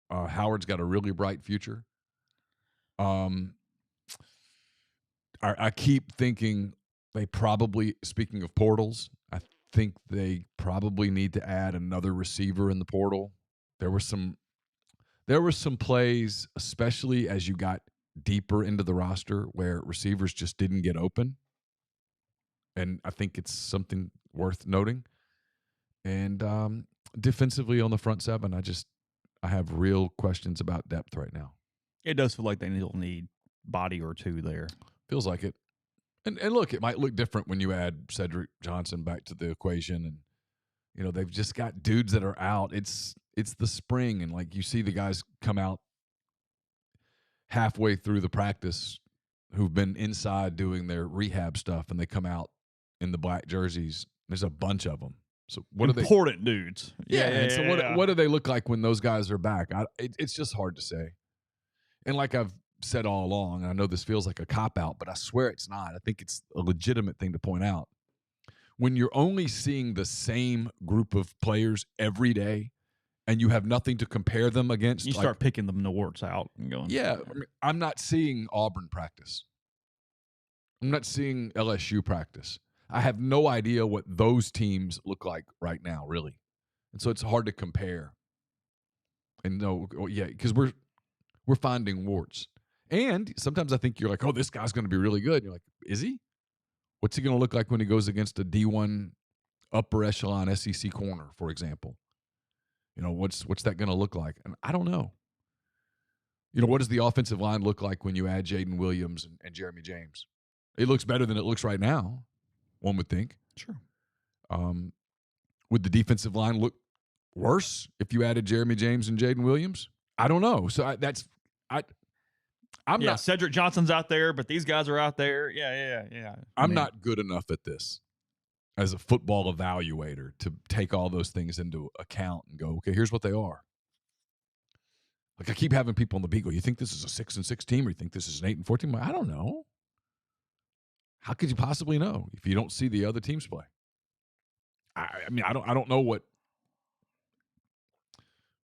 Howard's got a really bright future. I keep thinking they probably, speaking of portals, I think they probably need to add another receiver in the portal. There were some plays, especially as you got deeper into the roster, where receivers just didn't get open. And I think it's something worth noting. And defensively on the front seven, I have real questions about depth right now. It does feel like they still need body or two there. Feels like it. And look, it might look different when you add Cedric Johnson back to the equation. And, they've just got dudes that are out. It's the spring, and like you see the guys come out halfway through the practice who've been inside doing their rehab stuff, and they come out in the black jerseys. There's a bunch of them. So what are they? Important dudes. Yeah. So what do they look like when those guys are back? It's just hard to say. And like I've said all along, and I know this feels like a cop-out, but I swear it's not. I think it's a legitimate thing to point out. When you're only seeing the same group of players every day and you have nothing to compare them against, you start picking the warts out and going. Yeah, I'm not seeing Auburn practice. I'm not seeing LSU practice. I have no idea what those teams look like right now, really. And so it's hard to compare. And because we're finding warts. And sometimes I think you're like, oh, this guy's going to be really good. And you're like, is he? What's he going to look like when he goes against a D1 upper echelon SEC corner, for example? What's that going to look like? And I don't know. What does the offensive line look like when you add Jaden Williams and Jeremy James? It looks better than it looks right now, one would think. Sure. Would the defensive line look worse if you added Jeremy James and Jaden Williams? I don't know. So I'm not. Cedric Johnson's out there, but these guys are out there. Yeah. I'm not good enough at this as a football evaluator to take all those things into account and go, okay, here's what they are. Like I keep having people on the beat go, you think this is a 6-6 team, or you think this is an 8-4 team? I don't know. How could you possibly know if you don't see the other teams play? I mean, I don't know what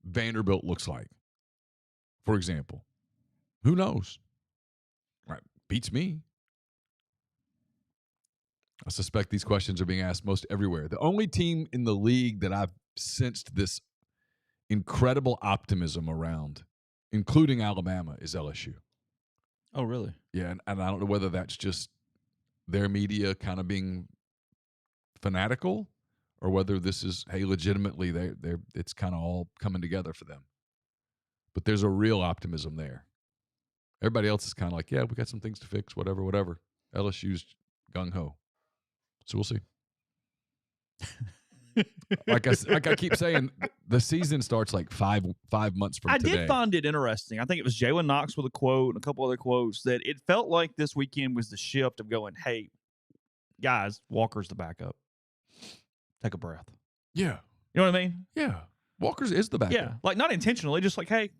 Vanderbilt looks like, for example. Who knows? Right, beats me. I suspect these questions are being asked most everywhere. The only team in the league that I've sensed this incredible optimism around, including Alabama, is LSU. Oh, really? Yeah, and I don't know whether that's just their media kind of being fanatical, or whether this is, hey, legitimately it's kind of all coming together for them. But there's a real optimism there. Everybody else is kind of like, yeah, we got some things to fix, whatever. LSU's gung-ho. So we'll see. Like I keep saying, the season starts like five months from today. I did find it interesting. I think it was Jalen Knox with a quote and a couple other quotes that it felt like this weekend was the shift of going, hey, guys, Walker's the backup. Take a breath. Yeah. You know what I mean? Yeah. Walker's is the backup. Yeah. Like not intentionally, just like, hey,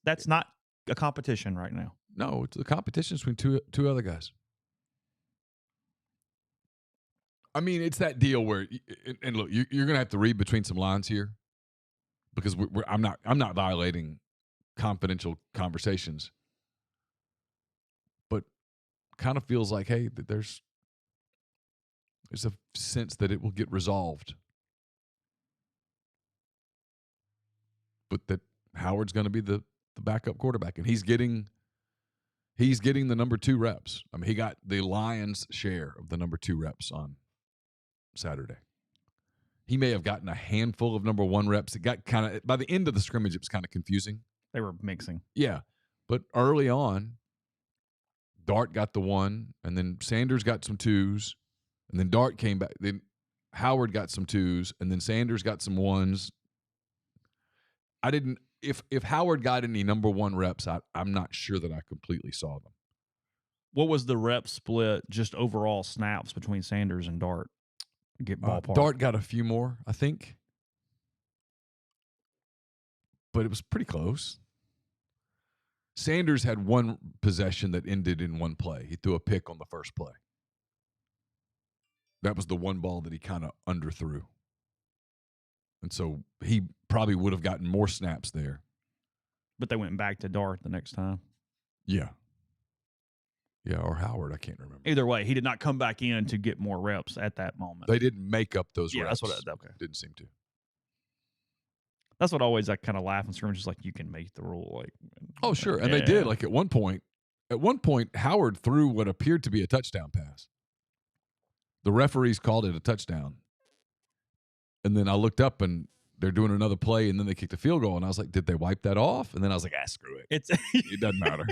that's not a competition right now. No, it's the competition between two other guys. I mean, it's that deal where, and look, you're going to have to read between some lines here, because I'm not violating confidential conversations, but kind of feels like, hey, there's a sense that it will get resolved, but that Howard's going to be the backup quarterback, and he's getting the number 2 reps. I mean, he got the Lions' share of the number 2 reps on Saturday. He may have gotten a handful of number 1 reps. It got kind of, by the end of the scrimmage, it was kind of confusing. They were mixing. Yeah. But early on, Dart got the 1, and then Sanders got some 2s, and then Dart came back. Then Howard got some 2s, and then Sanders got some 1s. I didn't – if Howard got any number 1 reps, I'm not sure that I completely saw them. What was the rep split, just overall snaps between Sanders and Dart? Get ballpark. Dart got a few more, I think. But it was pretty close. Sanders had 1 possession that ended in 1 play. He threw a pick on the first play. That was the 1 ball that he kind of underthrew. And so he probably would have gotten more snaps there. But they went back to Dart the next time. Yeah. Yeah, or Howard. I can't remember. Either way, he did not come back in to get more reps at that moment. They didn't make up those reps. Yeah, that's what okay. Didn't seem to. That's what always I kind of laugh in scrimmages, like you can make the rule. Like, oh, sure. And they did. Like at one point, Howard threw what appeared to be a touchdown pass. The referees called it a touchdown. And then I looked up and they're doing another play, and then they kicked a field goal. And I was like, did they wipe that off? And then I was like, screw it. It doesn't matter.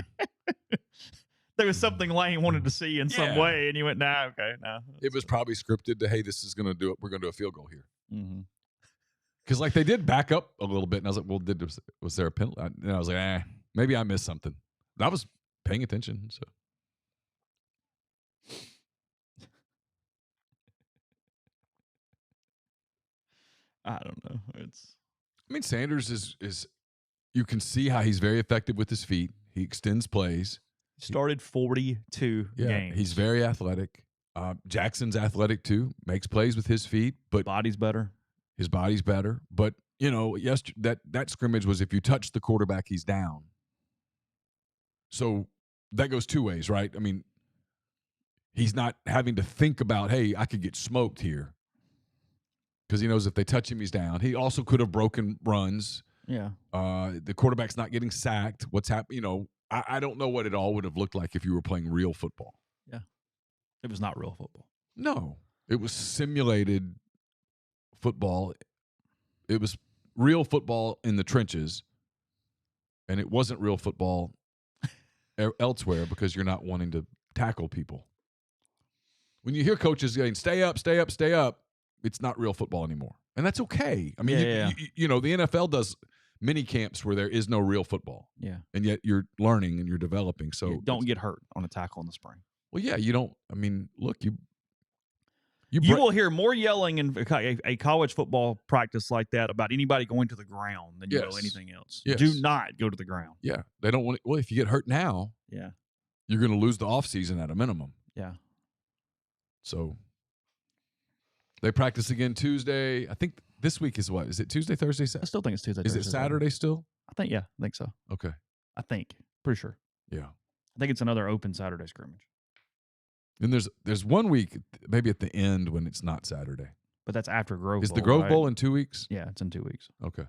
There was something Lane wanted to see in some way, and you went, nah, okay, no. It was probably scripted to, hey, this is going to do it. We're going to do a field goal here. Mm-hmm. Because like they did back up a little bit, and I was like, well, was there a penalty? And I was like, maybe I missed something. But I was paying attention, so. I don't know. I mean, Sanders is you can see how he's very effective with his feet. He extends plays. Started 42 games. He's very athletic. Jackson's athletic too. Makes plays with his feet, but body's better. His body's better. But you know, that scrimmage was if you touch the quarterback, he's down. So that goes 2 ways, right? I mean, he's not having to think about, hey, I could get smoked here. Because he knows if they touch him, he's down. He also could have broken runs. Yeah. The quarterback's not getting sacked. What's happening? You know, I don't know what it all would have looked like if you were playing real football. Yeah. It was not real football. No. It was simulated football. It was real football in the trenches. And it wasn't real football elsewhere because you're not wanting to tackle people. When you hear coaches saying, stay up, stay up, stay up, it's not real football anymore. And that's okay. I mean, you know, the NFL does mini camps where there is no real football. Yeah. And yet you're learning and you're developing. So don't get hurt on a tackle in the spring. Well, yeah, you don't. I mean, look, you will hear more yelling in a college football practice like that about anybody going to the ground than you will anything else. Yes. Do not go to the ground. Yeah. They don't want – well, if you get hurt now, you're going to lose the offseason at a minimum. Yeah. So they practice again Tuesday. I think this week is what? Is it Tuesday, Thursday, Saturday? I still think it's Tuesday, Thursday. Is it Saturday still? I think so. Okay. I think. Pretty sure. Yeah. I think it's another open Saturday scrimmage. And there's 1 week, maybe at the end, when it's not Saturday. But that's after Grove Bowl. Is the Grove Bowl in 2 weeks? Yeah, it's in 2 weeks. Okay.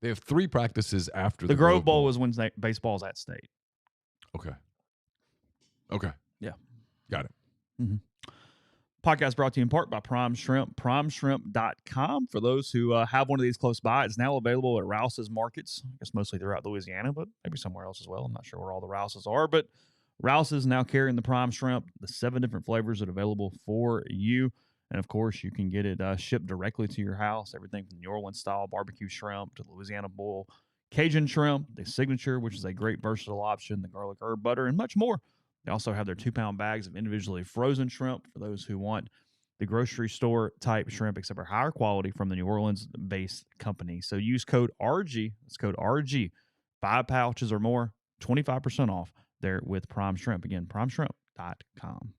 They have 3 practices after the Grove Bowl was when baseball's at state. Okay. Okay. Yeah. Got it. Mm-hmm. Podcast brought to you in part by Prime Shrimp, primeshrimp.com. For those who have one of these close by, it's now available at Rouse's markets, I guess mostly throughout Louisiana, but maybe somewhere else as well. I'm not sure where all the Rouse's are, but Rouse's now carrying the Prime Shrimp, the 7 different flavors that are available for you. And, of course, you can get it shipped directly to your house, everything from New Orleans-style barbecue shrimp to Louisiana boil, Cajun shrimp, the signature, which is a great versatile option, the garlic herb butter, and much more. They also have their 2-pound bags of individually frozen shrimp for those who want the grocery store type shrimp, except for higher quality from the New Orleans-based company. So use code RG. It's code RG. 5 pouches or more, 25% off there with Prime Shrimp. Again, primeshrimp.com.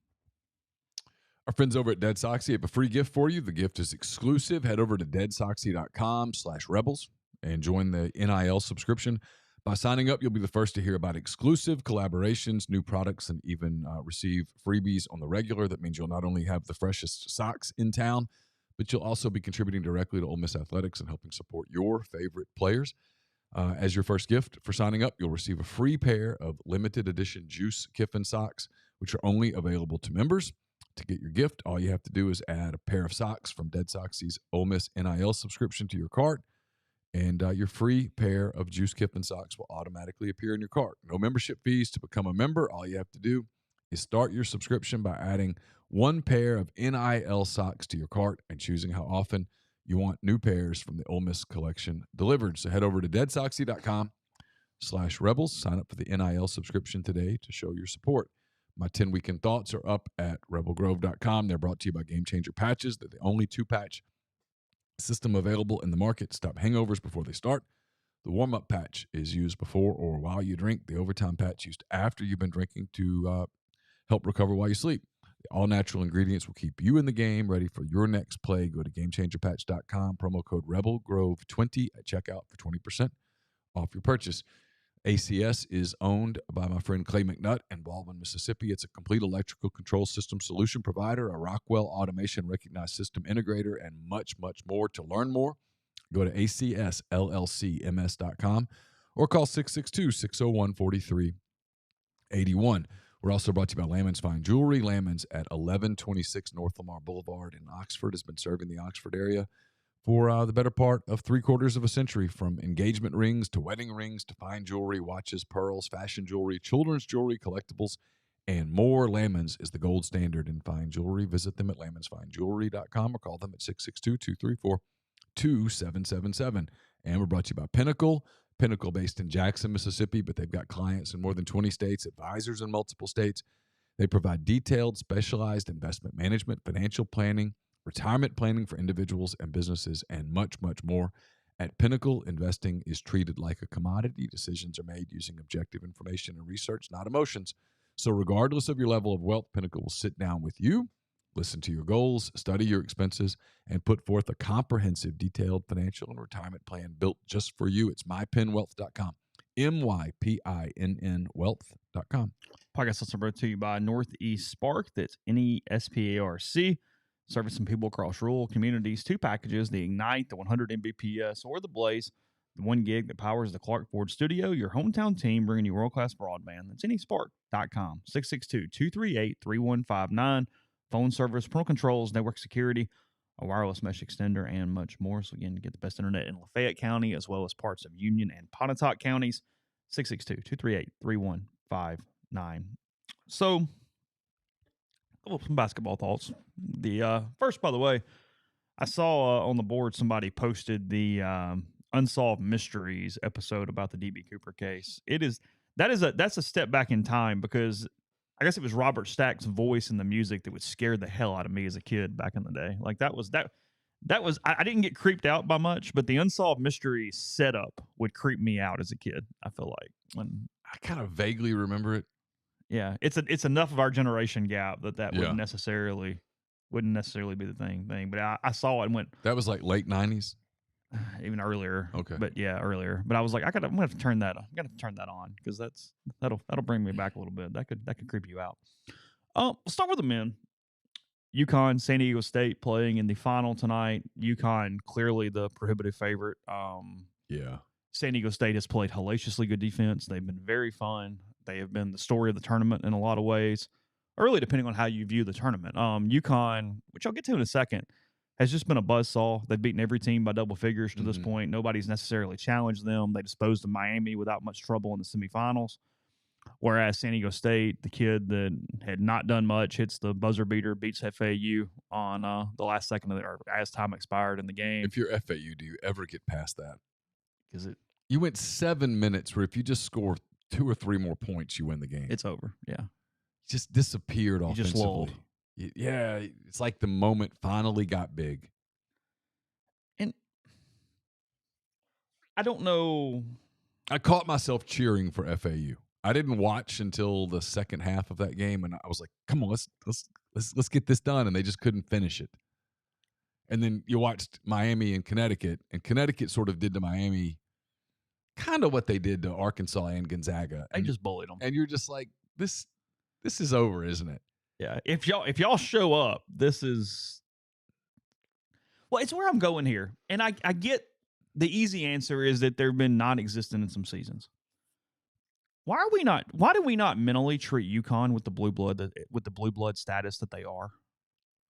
Our friends over at Dead Soxy have a free gift for you. The gift is exclusive. Head over to deadsoxy.com/rebels and join the NIL subscription. By signing up, you'll be the first to hear about exclusive collaborations, new products, and even receive freebies on the regular. That means you'll not only have the freshest socks in town, but you'll also be contributing directly to Ole Miss athletics and helping support your favorite players. As your first gift for signing up, you'll receive a free pair of limited edition Juice Kiffin socks, which are only available to members. To get your gift, all you have to do is add a pair of socks from Dead Soxy's Ole Miss NIL subscription to your cart. And your free pair of Juice Kiffin socks will automatically appear in your cart. No membership fees to become a member. All you have to do is start your subscription by adding one pair of NIL socks to your cart and choosing how often you want new pairs from the Ole Miss collection delivered. So head over to deadsoxy.com/rebels. Sign up for the NIL subscription today to show your support. My 10 weekend thoughts are up at rebelgrove.com. They're brought to you by Game Changer Patches. They're the only 2-patch system available in the market. Stop hangovers before they start. The warm-up patch is used before or while you drink. The overtime patch used after you've been drinking to help recover while you sleep. The all-natural ingredients will keep you in the game, ready for your next play. Go to GameChangerPatch.com, promo code RebelGrove20 at checkout for 20% off your purchase. ACS is owned by my friend Clay McNutt in Baldwin, Mississippi. It's a complete electrical control system solution provider, a Rockwell Automation recognized system integrator, and much, much more. To learn more, go to acsllcms.com or call 662-601-4381. We're also brought to you by Lammon's Fine Jewelry. Lammon's at 1126 North Lamar Boulevard in Oxford has been serving the Oxford area for the better part of 3/4 of a century, from engagement rings to wedding rings to fine jewelry, watches, pearls, fashion jewelry, children's jewelry, collectibles, and more. Lammon's is the gold standard in fine jewelry. Visit them at lammonsfinejewelry.com or call them at 662-234-2777. And we're brought to you by Pinnacle based in Jackson, Mississippi, but they've got clients in more than 20 states, advisors in multiple states. They provide detailed, specialized investment management, financial planning, retirement planning for individuals and businesses, and much, much more. At Pinnacle, investing is treated like a commodity. Decisions are made using objective information and research, not emotions. So regardless of your level of wealth, Pinnacle will sit down with you, listen to your goals, study your expenses, and put forth a comprehensive, detailed financial and retirement plan built just for you. It's mypinwealth.com, MYPINN wealth.com. Podcast also brought to you by Northeast Spark. That's NESPARC. Servicing people across rural communities. 2 packages, the Ignite, the 100 Mbps, or the Blaze, the 1 gig that powers the Clark Ford studio. Your hometown team bringing you world-class broadband. That's nespark.com, 662-238-3159. Phone service, parental controls, network security, a wireless mesh extender, and much more. So again, get the best internet in Lafayette County as well as parts of Union and Pontotoc counties. 662-238-3159. So, some basketball thoughts. The first, by the way, I saw on the board somebody posted the Unsolved Mysteries episode about the D.B. Cooper case. That's a step back in time, because I guess it was Robert Stack's voice and the music that would scare the hell out of me as a kid back in the day. Like that was I didn't get creeped out by much, but the Unsolved Mysteries setup would creep me out as a kid. I feel like when I kind of vaguely remember it. Yeah, it's enough of our generation gap that wouldn't necessarily be the thing. But I saw it and went. That was like late 90s, even earlier. Okay, but yeah, earlier. But I was like, I'm gonna have to turn that on. I'm gonna turn that on because that'll bring me back a little bit. That could creep you out. We'll start with the men. UConn, San Diego State playing in the final tonight. UConn clearly the prohibitive favorite. San Diego State has played hellaciously good defense. They've been very fun. They have been the story of the tournament in a lot of ways, early depending on how you view the tournament. UConn, which I'll get to in a second, has just been a buzzsaw. They've beaten every team by double figures to this point. Nobody's necessarily challenged them. They disposed of Miami without much trouble in the semifinals. Whereas San Diego State, the kid that had not done much, hits the buzzer beater, beats FAU on the last second or as time expired in the game. If you're FAU, do you ever get past that? Because you went 7 minutes where if you just score 2 or 3 more points, you win the game. It's over. Yeah. Just disappeared offensively. Just lulled. Yeah. It's like the moment finally got big. And I don't know. I caught myself cheering for FAU. I didn't watch until the second half of that game, and I was like, come on, let's get this done. And they just couldn't finish it. And then you watched Miami and Connecticut sort of did to Miami kind of what they did to Arkansas and Gonzaga. They just bullied them. And you're just like, this is over, isn't it? Yeah. If y'all show up, this is – well, it's where I'm going here. And I get the easy answer is that they've been non-existent in some seasons. Why do we not mentally treat UConn with the blue blood status that they are?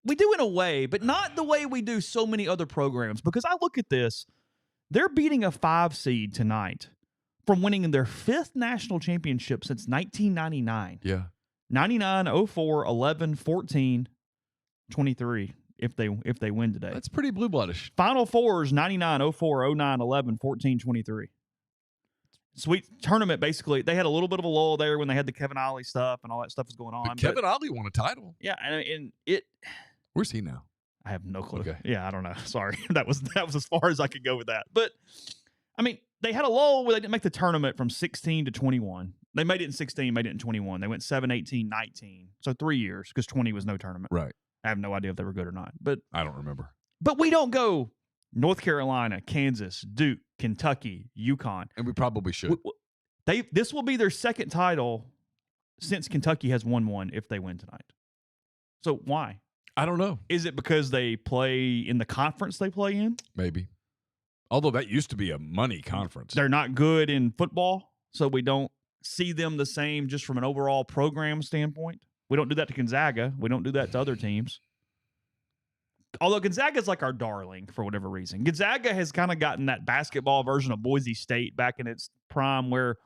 We do in a way, but not the way we do so many other programs. Because I look at this, they're beating a 5 seed tonight from winning their 5th national championship since 1999. Yeah. 99, 04, 11, 14, 23 if they win today. That's pretty blue bloodish. Final Fours 99, 04, 09, 11, 14, 23. Sweet tournament, basically. They had a little bit of a lull there when they had the Kevin Ollie stuff and all that stuff was going on. But Kevin Ollie won a title. Yeah, and it. Where's he now? I have no clue. Okay. Yeah, I don't know. Sorry, that was as far as I could go with that. But I mean, they had a lull where they didn't make the tournament from 16 to 21. They made it in 16, made it in 21. They went 7, 18, 19. So 3 years because 20 was no tournament. Right. I have no idea if they were good or not. But I don't remember. But we don't go North Carolina, Kansas, Duke, Kentucky, UConn. And we probably should. This will be their second title since Kentucky has won one if they win tonight. So why? I don't know. Is it because they play in the conference they play in? Maybe. Although that used to be a money conference. They're not good in football, so we don't see them the same just from an overall program standpoint. We don't do that to Gonzaga. We don't do that to other teams. Although Gonzaga's like our darling for whatever reason. Gonzaga has kind of gotten that basketball version of Boise State back in its prime where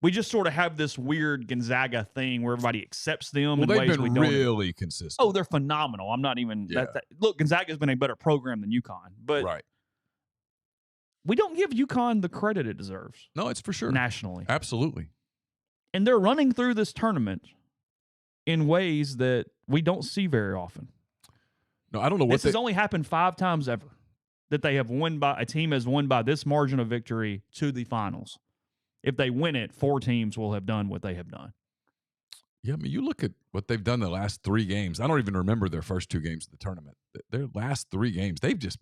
we just sort of have this weird Gonzaga thing where everybody accepts them in ways we don't. They've been really consistent. Oh, they're phenomenal. I'm not even look, Gonzaga's been a better program than UConn, but right. We don't give UConn the credit it deserves. No, it's for sure. Nationally. Absolutely. And they're running through this tournament in ways that we don't see very often. No, I don't know what this has only happened 5 times ever that they have won by a team has won by this margin of victory to the finals. If they win it, 4 teams will have done what they have done. Yeah, I mean, you look at what they've done the last 3 games. I don't even remember their first 2 games of the tournament. Their last 3 games, they've just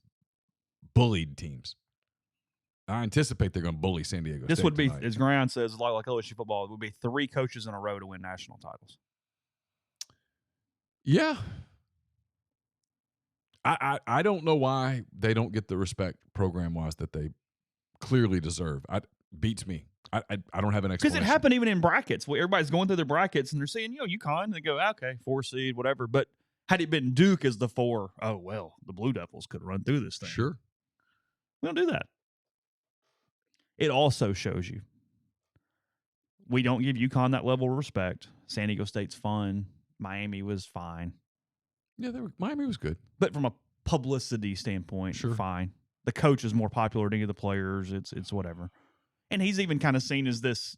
bullied teams. I anticipate they're going to bully San Diego State. This would be, tonight. as Grant says, like LSU football, it would be 3 coaches in a row to win national titles. Yeah. I don't know why they don't get the respect program-wise that they clearly deserve. Beats me. I don't have an explanation. Because it happened even in brackets. Where everybody's going through their brackets and they're saying, UConn. And they go, okay, 4 seed, whatever. But had it been Duke as the 4, oh, well, the Blue Devils could run through this thing. Sure. We don't do that. It also shows you we don't give UConn that level of respect. San Diego State's fun. Miami was fine. Yeah, Miami was good. But from a publicity standpoint, sure. Fine. The coach is more popular than any of the players. It's whatever. And he's even kind of seen as this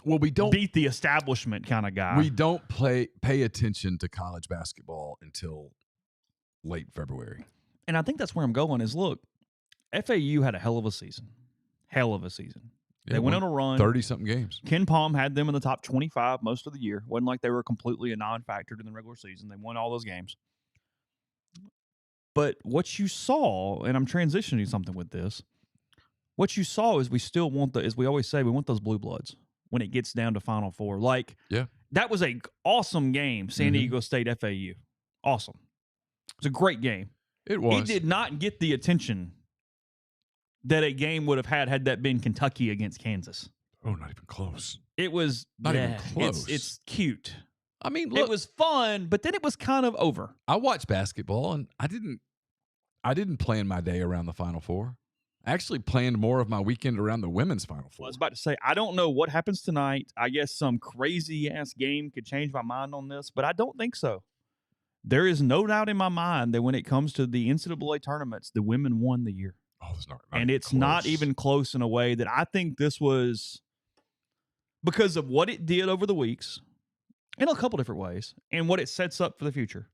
we don't beat the establishment kind of guy. We don't pay attention to college basketball until late February. And I think that's where I'm going is, look, FAU had a hell of a season. Hell of a season. Yeah, they went on a run. 30-something games. Ken Palm had them in the top 25 most of the year. Wasn't like they were completely a non-factor in the regular season. They won all those games. But what you saw, and I'm transitioning something with this, what you saw is we still want as we always say, we want those blue bloods when it gets down to Final Four. Like, that was an awesome game, San Diego State FAU. Awesome. It was a great game. It was. It did not get the attention that a game would have had that been Kentucky against Kansas. Oh, not even close. It was not even close. It's cute. I mean, look, it was fun, but then it was kind of over. I watched basketball, and I didn't plan my day around the Final Four. I actually planned more of my weekend around the women's Final Four. Well, I was about to say, I don't know what happens tonight. I guess some crazy-ass game could change my mind on this, but I don't think so. There is no doubt in my mind that when it comes to the NCAA tournaments, the women won the year. Oh, it's not and it's close. Not even close in a way that I think this was because of what it did over the weeks in a couple different ways and what it sets up for the future.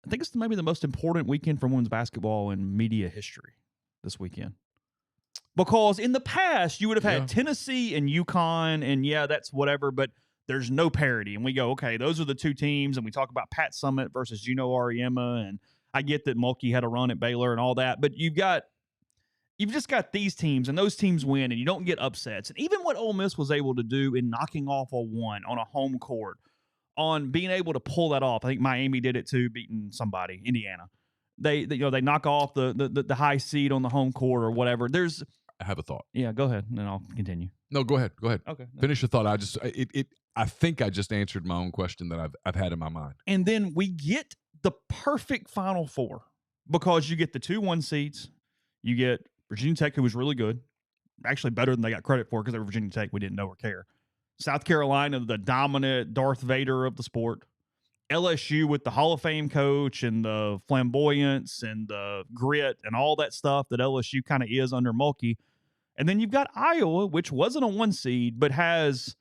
I think it's maybe the most important weekend for women's basketball in media history this weekend. Because in the past, you would have had Tennessee and UConn, and that's whatever, but there's no parity. And we go, okay, those are the 2 teams, and we talk about Pat Summitt versus Juno Auriemma, and I get that Mulkey had a run at Baylor and all that, but you've just got these teams, and those teams win, and you don't get upsets. And even what Ole Miss was able to do in knocking off a 1 on a home court, on being able to pull that off. I think Miami did it too, beating somebody, Indiana. They knock off the high seed on the home court or whatever. I have a thought. Yeah, go ahead, and then I'll continue. No, go ahead. Okay. No. Finish your thought. I think I just answered my own question that I've had in my mind. And then we get the perfect Final Four because you get the 2 1 seeds. You get Virginia Tech, who was really good, actually better than they got credit for because they were Virginia Tech. We didn't know or care. South Carolina, the dominant Darth Vader of the sport. LSU with the Hall of Fame coach and the flamboyance and the grit and all that stuff that LSU kind of is under Mulkey. And then you've got Iowa, which wasn't a 1 seed, but has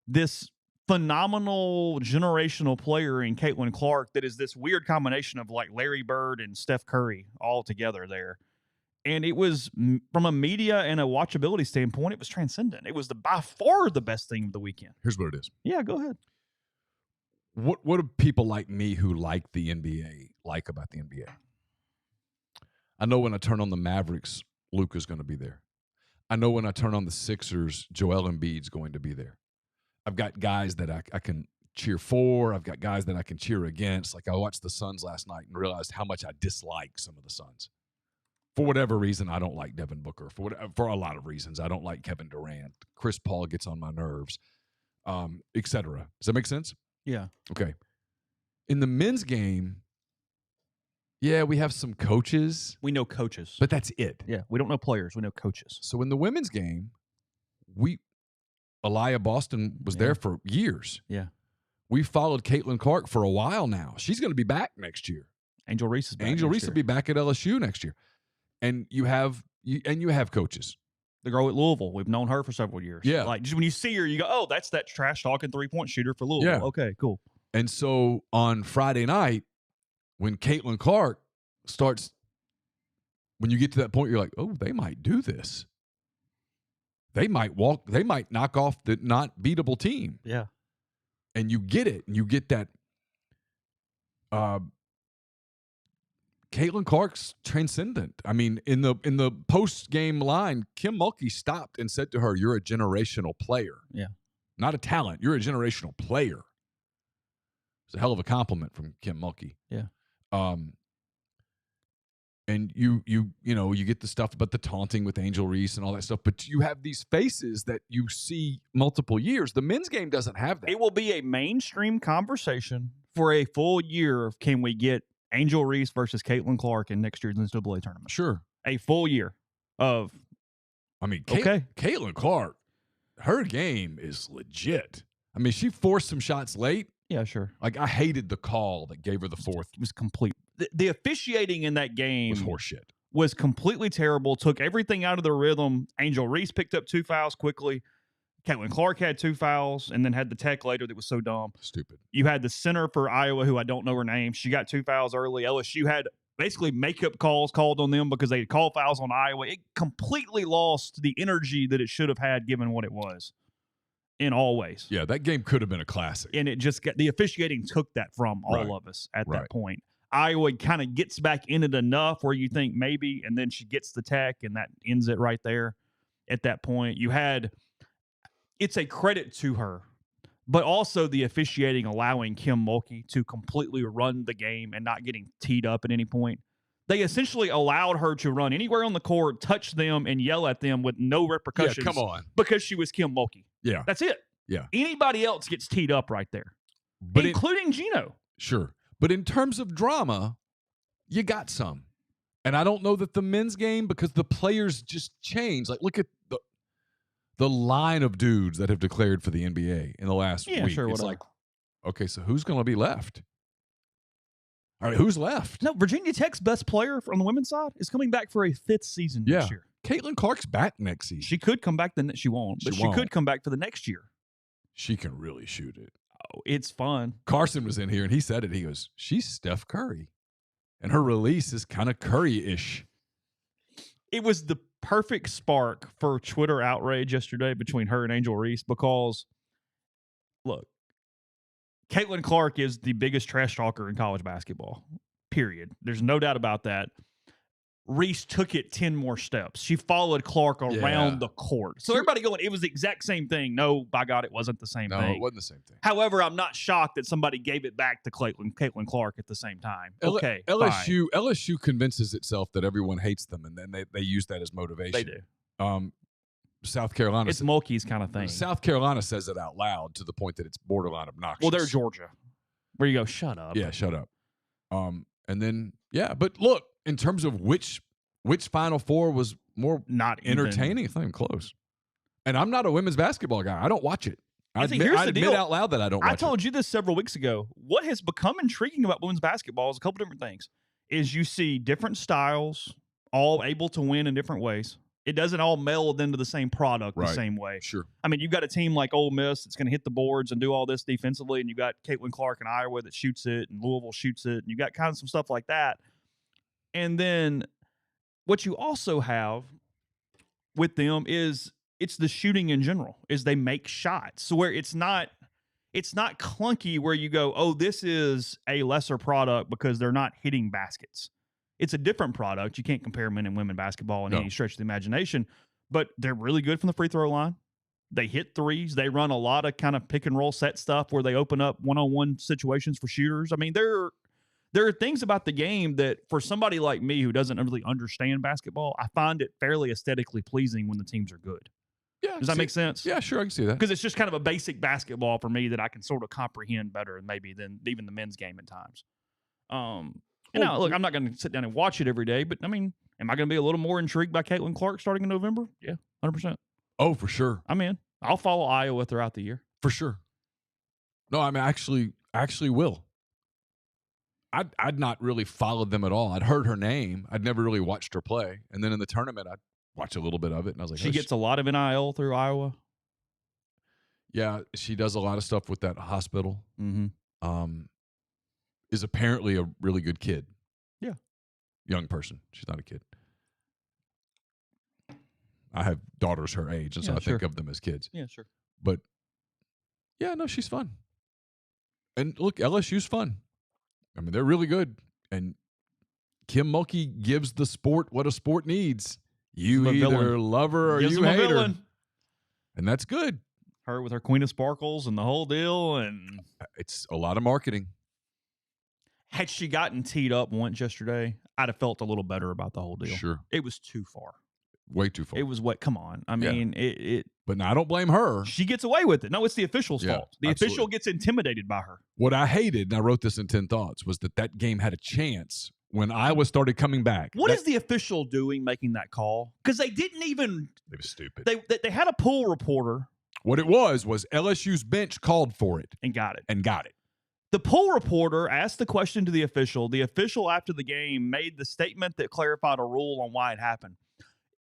this phenomenal generational player in Caitlin Clark that is this weird combination of like Larry Bird and Steph Curry all together there. And it was, from a media and a watchability standpoint, it was transcendent. It was by far the best thing of the weekend. Here's what it is. Yeah, go ahead. What do people like me who like the NBA like about the NBA? I know when I turn on the Mavericks, Luka's going to be there. I know when I turn on the Sixers, Joel Embiid's going to be there. I've got guys that I can cheer for. I've got guys that I can cheer against. Like I watched the Suns last night and realized how much I dislike some of the Suns. For whatever reason, I don't like Devin Booker. For a lot of reasons, I don't like Kevin Durant. Chris Paul gets on my nerves, et cetera. Does that make sense? Yeah. Okay. In the men's game, yeah, we have some coaches. We know coaches. But that's it. Yeah, we don't know players. We know coaches. So in the women's game, Aliyah Boston was there for years. Yeah. We followed Caitlin Clark for a while now. She's going to be back next year. Angel Reese is back. Angel Reese will be back at LSU next year. And you have coaches. The girl at Louisville, we've known her for several years. Yeah. Like, just when you see her, you go, oh, that's that trash-talking three-point shooter for Louisville. Yeah. Okay, cool. And so on Friday night, when Caitlin Clark starts, when you get to that point, you're like, oh, they might do this. They might knock off the not beatable team. Yeah. And you get it. And you get that. Caitlin Clark's transcendent. I mean, in the post-game line, Kim Mulkey stopped and said to her, you're a generational player. Yeah. Not a talent. You're a generational player. It's a hell of a compliment from Kim Mulkey. Yeah. And you get the stuff about the taunting with Angel Reese and all that stuff, but you have these faces that you see multiple years. The men's game doesn't have that. It will be a mainstream conversation for a full year of can we get Angel Reese versus Caitlin Clark in next year's NCAA tournament. Sure. A full year of. I mean, okay. Caitlin Clark, her game is legit. I mean, she forced some shots late. Yeah, sure. Like, I hated the call that gave her the fourth. It was complete. The officiating in that game was horseshit. Was completely terrible. Took everything out of the rhythm. Angel Reese picked up 2 fouls quickly. Caitlin Clark had 2 fouls and then had the tech later that was so dumb. Stupid. You had the center for Iowa, who I don't know her name. She got 2 fouls early. LSU had basically makeup calls called on them because they had called fouls on Iowa. It completely lost the energy that it should have had given what it was in all ways. Yeah, that game could have been a classic. And it just got the officiating took that from all of us at that point. Iowa kind of gets back in it enough where you think maybe, and then she gets the tech, and that ends it right there at that point. You had, it's a credit to her, but also the officiating allowing Kim Mulkey to completely run the game and not getting teed up at any point. They essentially allowed her to run anywhere on the court, touch them, and yell at them with no repercussions. Yeah, come on. Because she was Kim Mulkey. Yeah. That's it. Yeah. Anybody else gets teed up right there, but including Gino. Sure. But in terms of drama, you got some. And I don't know that the men's game, because the players just change. Like, look at the line of dudes that have declared for the NBA in the last week. Sure, it's like, okay, so who's going to be left? All right, who's left? No, Virginia Tech's best player on the women's side is coming back for a 5th season next year. Caitlin Clark's back next season. She could come back. She won't, but she could come back for the next year. She can really shoot it. Oh, it's fun. Carson was in here, and he said it. He goes, she's Steph Curry. And her release is kind of Curry-ish. It was the perfect spark for Twitter outrage yesterday between her and Angel Reese because, look, Caitlin Clark is the biggest trash talker in college basketball, period. There's no doubt about that. Reese took it 10 more steps. She followed Clark around the court. So everybody going, it was the exact same thing. No, by God, it wasn't the same thing. No, it wasn't the same thing. However, I'm not shocked that somebody gave it back to Caitlin Clark at the same time. Okay, LSU convinces itself that everyone hates them, and then they use that as motivation. They do. South Carolina. It's Mulkey's kind of thing. South Carolina says it out loud to the point that it's borderline obnoxious. Well, they're Georgia. Where you go, shut up. Yeah, shut up. And then, but look, in terms of which Final Four was more not entertaining, it's not even close. And I'm not a women's basketball guy. I don't watch it. I here's the admit deal. out loud that I don't watch I told you this several weeks ago. What has become intriguing about women's basketball is a couple different things. Is you see different styles, all able to win in different ways. It doesn't all meld into the same product the same way. Sure. I mean, you've got a team like Ole Miss that's going to hit the boards and do all this defensively, and you've got Caitlin Clark in Iowa that shoots it, and Louisville shoots it, and you've got kind of some stuff like that. And then what you also have with them is it's the shooting in general, is they make shots. So where it's not clunky where you go, oh, this is a lesser product because they're not hitting baskets. It's a different product. You can't compare men and women basketball in any stretch of the imagination, but they're really good from the free throw line. They hit threes. They run a lot of kind of pick and roll set stuff where they open up one-on-one situations for shooters. I mean, there are things about the game that for somebody like me who doesn't really understand basketball, I find it fairly aesthetically pleasing when the teams are good. Yeah, Does that make sense? Yeah, sure, I can see that. Because it's just kind of a basic basketball for me that I can sort of comprehend better maybe than even the men's game at times. Now, look, I'm not going to sit down and watch it every day, but I mean, am I going to be a little more intrigued by Caitlin Clark starting in November? Yeah, 100%. Oh, for sure. I'm in. I'll follow Iowa throughout the year. For sure. No, I mean, actually will. I'd not really followed them at all. I'd heard her name. I'd never really watched her play. And then in the tournament, I'd watch a little bit of it. And I was like, she gets a lot of NIL through Iowa. Yeah, she does a lot of stuff with that hospital. Mm-hmm. Is apparently a really good kid. Yeah. Young person. She's not a kid. I have daughters her age, and so I think of them as kids. Yeah, sure. But, yeah, no, she's fun. And, look, LSU's fun. I mean, they're really good. And Kim Mulkey gives the sport what a sport needs. You either love her or you hate her. And that's good. Her with her Queen of Sparkles and the whole deal. And it's a lot of marketing. Had she gotten teed up once yesterday, I'd have felt a little better about the whole deal. Sure. It was too far. Way too far. It was what? Come on. I mean, it. But now I don't blame her. She gets away with it. No, it's the official's fault. The official gets intimidated by her. What I hated, and I wrote this in 10 Thoughts, was that game had a chance when Iowa started coming back. What is the official doing making that call? Because they didn't even. It was stupid. They had a pool reporter. What it was LSU's bench called for it. And got it. The pool reporter asked the question to the official. The official, after the game, made the statement that clarified a rule on why it happened.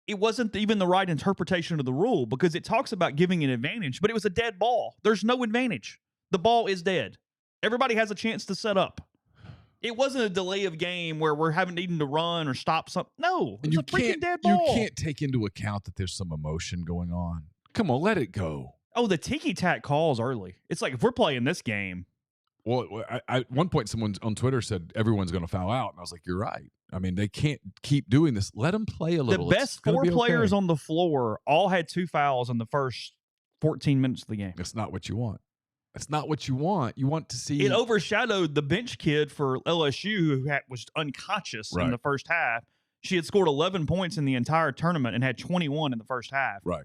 It wasn't even the right interpretation of the rule because it talks about giving an advantage, but it was a dead ball. There's no advantage. The ball is dead. Everybody has a chance to set up. It wasn't a delay of game where we're needing to run or stop something. No, it's a freaking dead ball. You can't take into account that there's some emotion going on. Come on, let it go. Oh, the ticky-tack calls early. It's like if we're playing this game. Well, at one point, someone on Twitter said everyone's going to foul out. And I was like, you're right. I mean, they can't keep doing this. Let them play a little. The best four players on the floor all had 2 fouls in the first 14 minutes of the game. That's not what you want. That's not what you want. You want to see. It overshadowed the bench kid for LSU who was unconscious in the first half. She had scored 11 points in the entire tournament and had 21 in the first half. Right.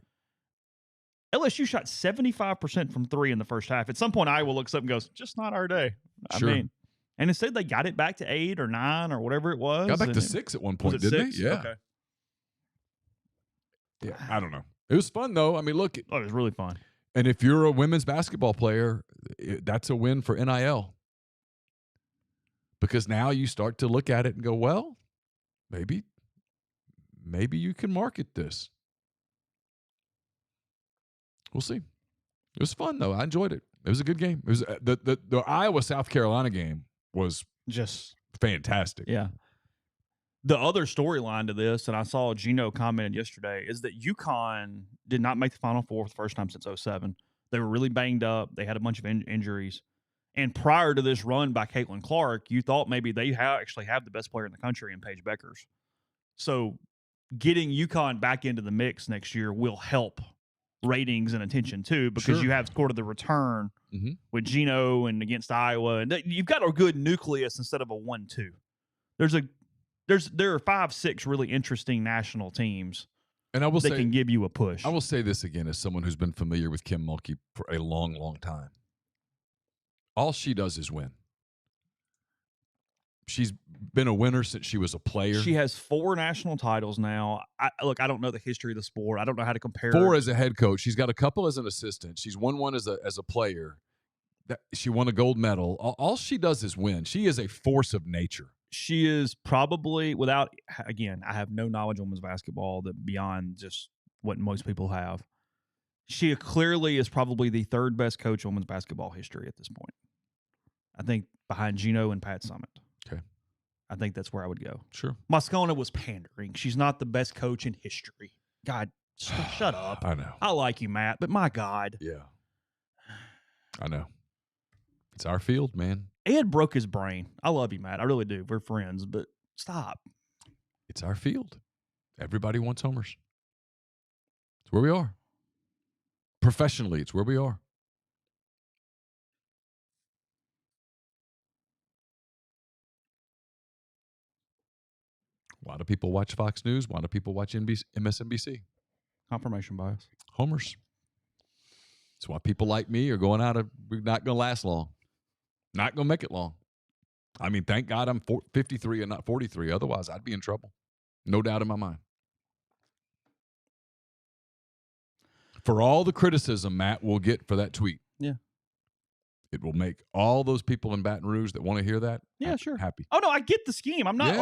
LSU shot 75% from 3 in the first half. At some point, Iowa looks up and goes, just not our day. I mean, and instead they got it back to 8 or 9 or whatever it was. Got back to 6 at one point, didn't they? Yeah. Okay. Yeah, I don't know. It was fun, though. I mean, look. Oh, it was really fun. And if you're a women's basketball player, that's a win for NIL. Because now you start to look at it and go, well, maybe you can market this. We'll see. It was fun, though. I enjoyed it. It was a good game. It was the Iowa-South Carolina game was just fantastic. Yeah. The other storyline to this, and I saw Gino commented yesterday, is that UConn did not make the Final Four for the first time since 2007. They were really banged up. They had a bunch of injuries. And prior to this run by Caitlin Clark, you thought maybe they actually have the best player in the country in Paige Beckers. So getting UConn back into the mix next year will help ratings and attention too, because you have sort of the return with Gino and against Iowa, and you've got a good nucleus instead of a 1-2. There are 5-6 really interesting national teams, and I will say can give you a push. I will say this again as someone who's been familiar with Kim Mulkey for a long, long time. All she does is win. She's been a winner since she was a player. She has 4 national titles now. I don't know the history of the sport. I don't know how to compare. 4 as a head coach. She's got a couple as an assistant. She's won one as a player. She won a gold medal. All she does is win. She is a force of nature. She is probably, without, again, I have no knowledge on women's basketball that beyond just what most people have. She clearly is probably the 3rd best coach in women's basketball history at this point. I think behind Gino and Pat Summitt. Okay. I think that's where I would go. Sure. Moscona was pandering. She's not the best coach in history. God, shut up. I know. I like you, Matt, but my God. Yeah. I know. It's our field, man. Ed broke his brain. I love you, Matt. I really do. We're friends, but stop. It's our field. Everybody wants homers. It's where we are. Professionally, it's where we are. A lot of people watch Fox News. A lot of people watch MSNBC. Confirmation bias. Homers. That's why people like me are going out of, we're not going to last long. Not going to make it long. I mean, thank God I'm 53 and not 43. Otherwise, I'd be in trouble. No doubt in my mind. For all the criticism Matt will get for that tweet. Yeah. It will make all those people in Baton Rouge that want to hear that happy. Oh, no, I get the scheme. I'm not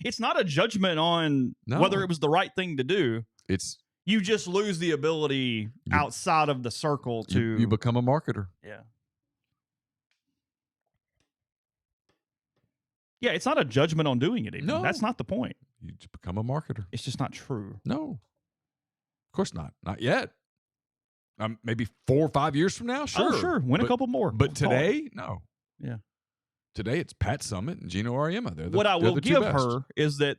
it's not a judgment on whether it was the right thing to do. You just lose the ability outside of the circle to. You become a marketer. Yeah. Yeah, it's not a judgment on doing it even. No. That's not the point. You just become a marketer. It's just not true. No. Of course not. Not yet. Maybe 4 or 5 years from now, sure. Oh, sure. Win a couple more. But today, no. Yeah. Today, it's Pat Summitt and Gino Auriemma. What I will give her is that,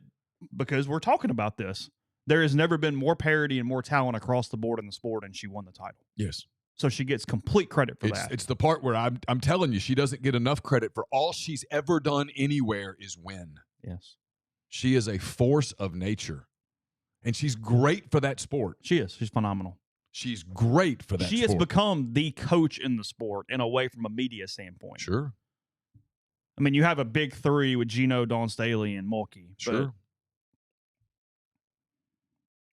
because we're talking about this, there has never been more parity and more talent across the board in the sport, and she won the title. Yes. So she gets complete credit for that. It's the part where I'm telling you, she doesn't get enough credit for all she's ever done anywhere is win. Yes. She is a force of nature, and she's great for that sport. She is. She's phenomenal. She's great for that sport. She has become the coach in the sport in a way from a media standpoint. Sure. I mean, you have a big 3 with Gino, Dawn Staley, and Mulkey. Sure.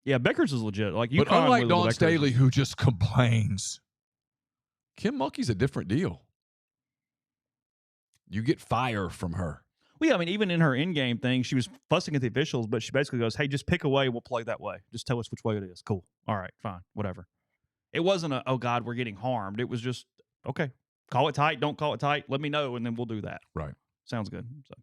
Yeah, Becker's is legit. But unlike Dawn Staley, who just complains, Kim Mulkey's a different deal. You get fire from her. Well, yeah, I mean, even in her in-game thing, she was fussing at the officials, but she basically goes, hey, just pick a way, we'll play that way. Just tell us which way it is. Cool. All right, fine, whatever. It wasn't a, oh, God, we're getting harmed. It was just, okay, call it tight, don't call it tight, let me know, and then we'll do that. Right. Sounds good. So,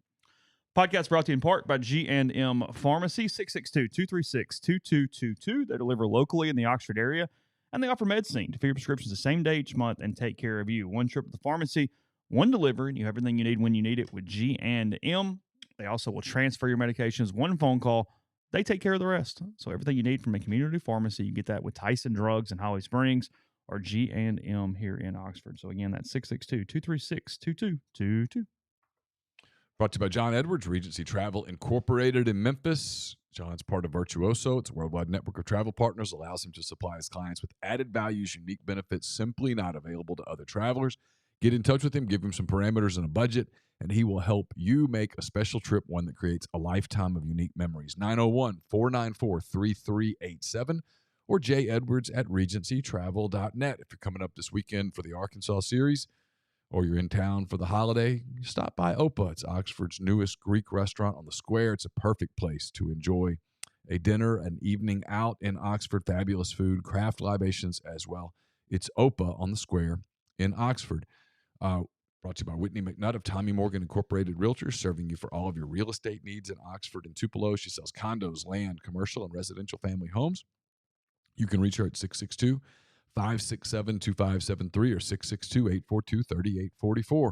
podcast brought to you in part by G&M Pharmacy, 662-236-2222. They deliver locally in the Oxford area, and they offer medicine to fill your prescriptions the same day each month and take care of you. One trip to the pharmacy, one delivery, and you have everything you need when you need it with G&M. They also will transfer your medications. One phone call, they take care of the rest. So everything you need from a community pharmacy, you get that with Tyson Drugs in Holly Springs or G&M here in Oxford. So again, that's 662-236-2222. Brought to you by John Edwards, Regency Travel Incorporated in Memphis. John's part of Virtuoso. It's a worldwide network of travel partners, allows him to supply his clients with added values, unique benefits simply not available to other travelers. Get in touch with him, give him some parameters and a budget, and he will help you make a special trip, one that creates a lifetime of unique memories. 901-494-3387 or jedwards@regencytravel.net. If you're coming up this weekend for the Arkansas series or you're in town for the holiday, stop by Opa. It's Oxford's newest Greek restaurant on the square. It's a perfect place to enjoy a dinner, an evening out in Oxford, fabulous food, craft libations as well. It's Opa on the square in Oxford. Brought to you by Whitney McNutt of Tommy Morgan Incorporated Realtors, serving you for all of your real estate needs in Oxford and Tupelo. She sells condos, land, commercial, and residential family homes. You can reach her at 662-567-2573 or 662-842-3844.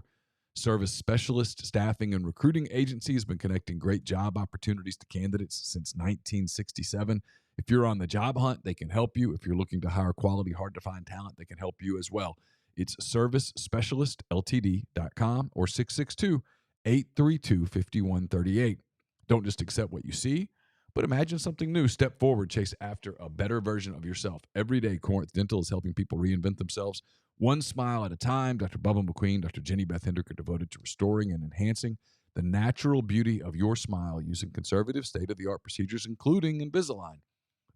Service specialist, staffing, and recruiting agency has been connecting great job opportunities to candidates since 1967. If you're on the job hunt, they can help you. If you're looking to hire quality, hard-to-find talent, they can help you as well. It's servicespecialistltd.com or 662-832-5138. Don't just accept what you see, but imagine something new. Step forward, chase after a better version of yourself. Every day, Corinth Dental is helping people reinvent themselves one smile at a time. Dr. Bubba McQueen, Dr. Jenny Beth Hendrick are devoted to restoring and enhancing the natural beauty of your smile using conservative state-of-the-art procedures, including Invisalign.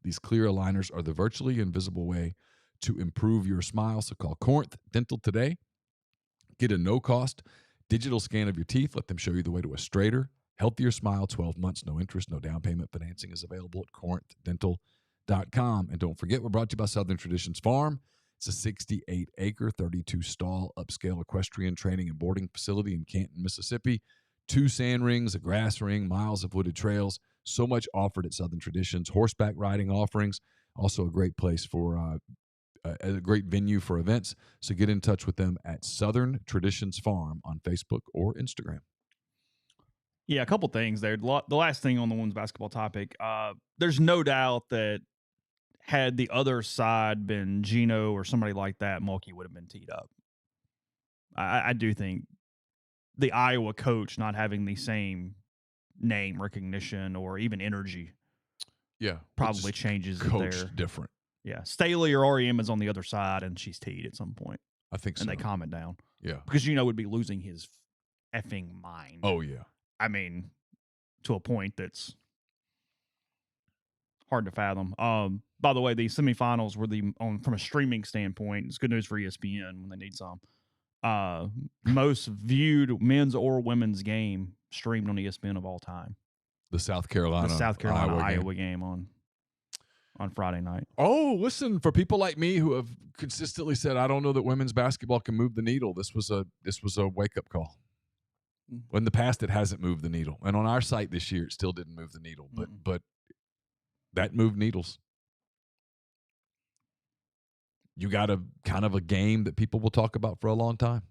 These clear aligners are the virtually invisible way to improve your smile. So call Corinth Dental today. Get a no-cost digital scan of your teeth. Let them show you the way to a straighter, healthier smile. 12 months, no interest, no down payment. Financing is available at corinthdental.com. And don't forget, we're brought to you by Southern Traditions Farm. It's a 68-acre, 32-stall upscale equestrian training and boarding facility in Canton, Mississippi. 2 sand rings, a grass ring, miles of wooded trails. So much offered at Southern Traditions. Horseback riding offerings. Also a great place for a great venue for events. So get in touch with them at Southern Traditions Farm on Facebook or Instagram. Yeah, a couple things there. The last thing on the women's basketball topic, there's no doubt that had the other side been Gino or somebody like that, Mulkey would have been teed up. I do think the Iowa coach not having the same name recognition or even energy probably changes it there. Different. Yeah, Staley or REM is on the other side, and she's teed at some point. I think so. And they calm it down. Yeah. Because Gino would be losing his effing mind. Oh, yeah. I mean, to a point that's hard to fathom. By the way, the semifinals were from a streaming standpoint, it's good news for ESPN when they need some. Most viewed men's or women's game streamed on ESPN of all time. The South Carolina Iowa game on Friday night. Oh, listen, for people like me who have consistently said I don't know that women's basketball can move the needle, this was a wake-up call. In the past, it hasn't moved the needle. And on our site this year, it still didn't move the needle. But that moved needles. You got a kind of a game that people will talk about for a long time.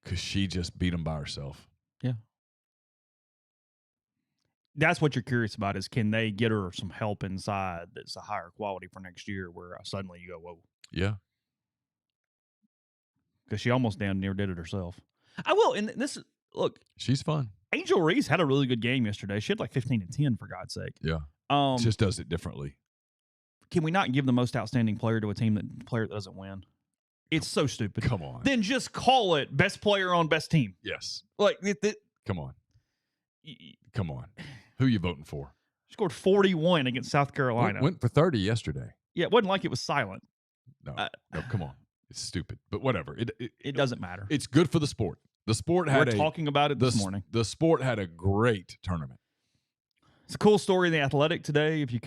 Because she just beat them by herself. Yeah. That's what you're curious about is can they get her some help inside that's a higher quality for next year where suddenly you go, whoa. Yeah. Because she almost damn near did it herself. I will. And look. She's fun. Angel Reese had a really good game yesterday. She had like 15 and 10, for God's sake. Yeah. Just does it differently. Can we not give the most outstanding player to a player that doesn't win? It's so stupid. Come on. Then just call it best player on best team. Yes. Like, come on. Come on. Who are you voting for? Scored 41 against South Carolina. Went for 30 yesterday. Yeah, it wasn't like it was silent. No, come on. It's stupid. But whatever. It doesn't matter. It's good for the sport. The sport had We're talking about it this morning. The sport had a great tournament. It's a cool story in The Athletic today, if you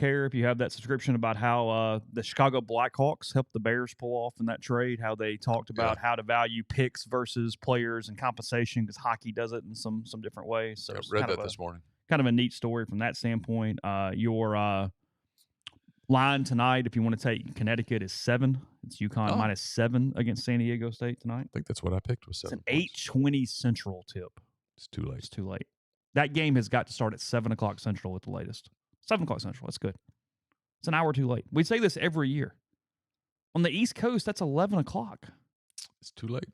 have that subscription, about how the Chicago Blackhawks helped the Bears pull off in that trade, how they talked about how to value picks versus players and compensation because hockey does it in some different ways. So I read that this morning. Kind of a neat story from that standpoint. Your line tonight, if you want to take Connecticut, is 7. It's UConn minus 7 against San Diego State tonight. I think that's what I picked was 7. It's an 8:20 Central tip. It's too late. It's too late. That game has got to start at 7 o'clock Central at the latest. 7 o'clock Central. That's good. It's an hour too late. We say this every year. On the East Coast, that's 11 o'clock. It's too late.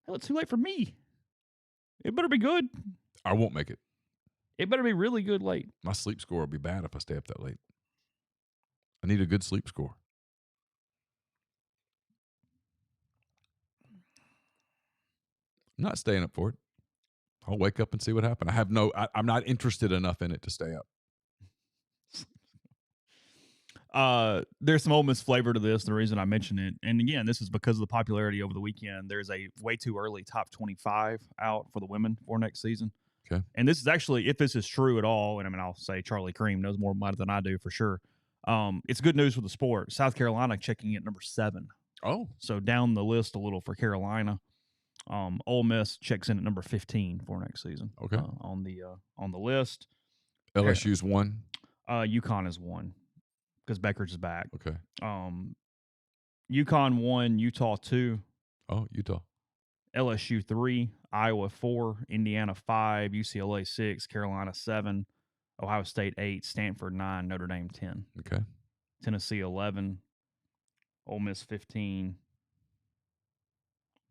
Hell, it's too late for me. It better be good. I won't make it. It better be really good late. My sleep score will be bad if I stay up that late. I need a good sleep score. I'm not staying up for it. I'll wake up and see what happened. I'm not interested enough in it to stay up. There's some Ole Miss flavor to this. The reason I mention it, and again, this is because of the popularity over the weekend. There's a way too early top 25 out for the women for next season. Okay. And this is actually, if this is true at all, and I mean, I'll say Charlie Cream knows more about it than I do for sure. It's good news for the sport. South Carolina checking in at number 7. Oh. So down the list a little for Carolina. Ole Miss checks in at number 15 for next season. Okay. On the list. LSU's 1. UConn is 1 because Becker's is back. Okay. UConn 1, Utah 2. Oh, Utah. LSU 3, Iowa 4, Indiana 5, UCLA 6, Carolina 7, Ohio State 8, Stanford 9, Notre Dame 10. Okay. Tennessee 11, Ole Miss 15.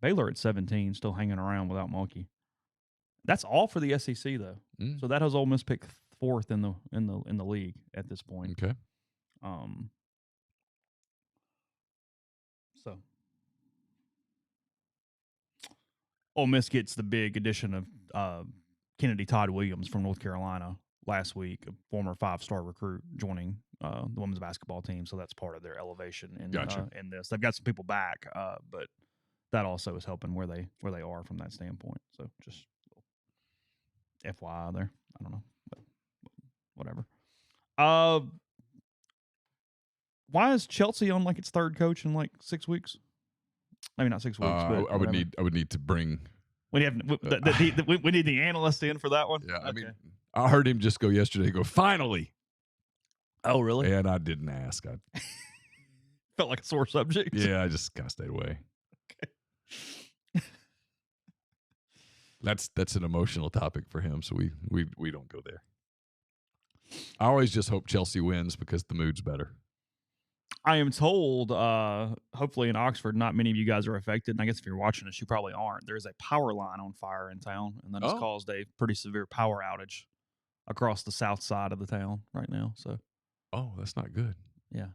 Baylor at 17, still hanging around without Mulkey. That's all for the SEC though. So that has Ole Miss picked 4th in the league at this point. Okay. So Ole Miss gets the big addition of Kennedy Todd Williams from North Carolina last week, a former 5-star recruit joining the women's basketball team. So that's part of their elevation in this. They've got some people back, but that also is helping where they are from that standpoint. So just FYI there. I don't know, but whatever. Why is Chelsea on like its third coach in like 6 weeks? Maybe not 6 weeks, but I would need to bring. We need the analyst in for that one. Yeah, okay. I mean, I heard him just go yesterday. Go finally. Oh, really? And I didn't ask. I felt like a sore subject. Yeah, I just kind of stayed away. Okay. That's an emotional topic for him, so we don't go there. I always just hope Chelsea wins because the mood's better. I am told, hopefully in Oxford, not many of you guys are affected. And I guess if you're watching this, you probably aren't. There's a power line on fire in town, and that has caused a pretty severe power outage across the south side of the town right now. So, that's not good. Yeah,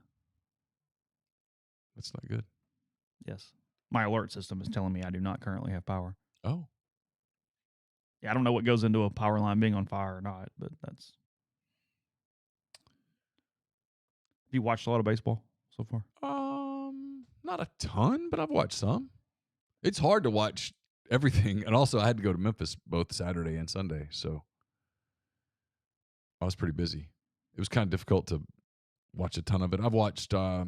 that's not good. Yes, my alert system is telling me I do not currently have power. Oh, yeah, I don't know what goes into a power line being on fire or not, but that's. Have you watched a lot of baseball so far? Not a ton, but I've watched some. It's hard to watch everything, and also I had to go to Memphis both Saturday and Sunday, so I was pretty busy. It was kind of difficult to watch a ton of it. I've watched I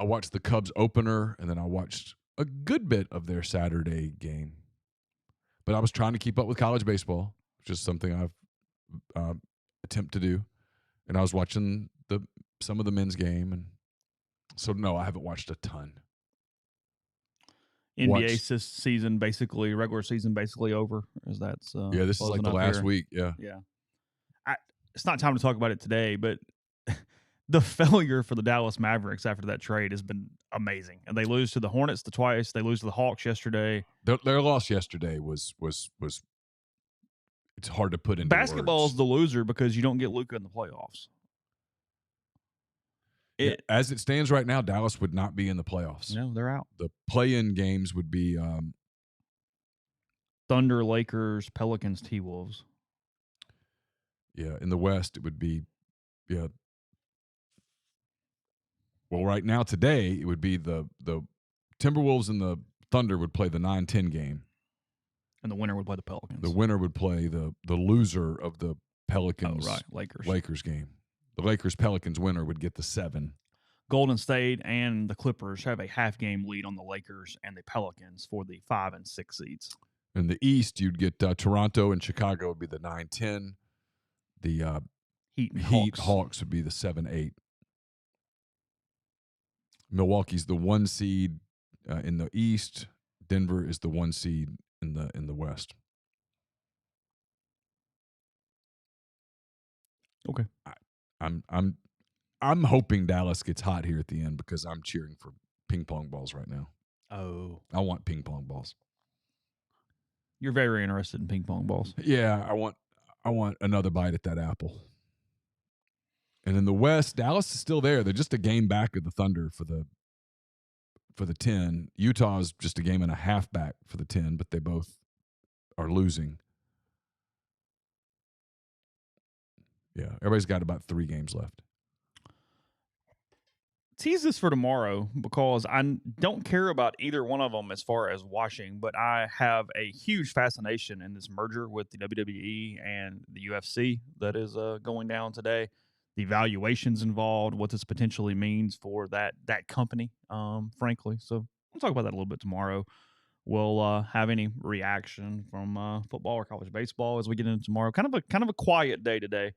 watched the Cubs opener, and then I watched a good bit of their Saturday game. But I was trying to keep up with college baseball, which is something I've attempt to do, and I was watching some of the men's game, and so no, I haven't watched a ton. NBA season basically, regular season basically over. As that's yeah, this is like the last week. Yeah. It's not time to talk about it today, but the failure for the Dallas Mavericks after that trade has been amazing. And they lose to the Hornets twice. They lose to the Hawks yesterday. Their loss yesterday was it's hard to put into basketball words. Is the loser because you don't get Luka in the playoffs. As it stands right now, Dallas would not be in the playoffs. No, they're out. The play-in games would be Thunder, Lakers, Pelicans, T-Wolves. Yeah, in the West, it would be, Well, right now, today, it would be the Timberwolves and the Thunder would play the 9-10 game. And the winner would play the Pelicans. The winner would play the loser of the Pelicans Lakers game. The Lakers-Pelicans winner would get the 7. Golden State and the Clippers have a half-game lead on the Lakers and the Pelicans for the 5 and 6 seeds. In the East, you'd get Toronto and Chicago would be the 9-10. The Heat Hawks would be the 7-8. Milwaukee's the 1 seed in the East. Denver is the 1 seed in the West. Okay. I'm hoping Dallas gets hot here at the end because I'm cheering for ping pong balls right now. Oh. I want ping pong balls. You're very interested in ping pong balls. Yeah, I want another bite at that apple. And in the West, Dallas is still there. They're just a game back of the Thunder for the 10. Utah's just a game and a half back for the 10, but they both are losing. Yeah, everybody's got about 3 games left. Tease this for tomorrow because I don't care about either one of them as far as watching, but I have a huge fascination in this merger with the WWE and the UFC that is going down today. The valuations involved, what this potentially means for that company, frankly. So we'll talk about that a little bit tomorrow. We'll have any reaction from football or college baseball as we get into tomorrow. Kind of a quiet day today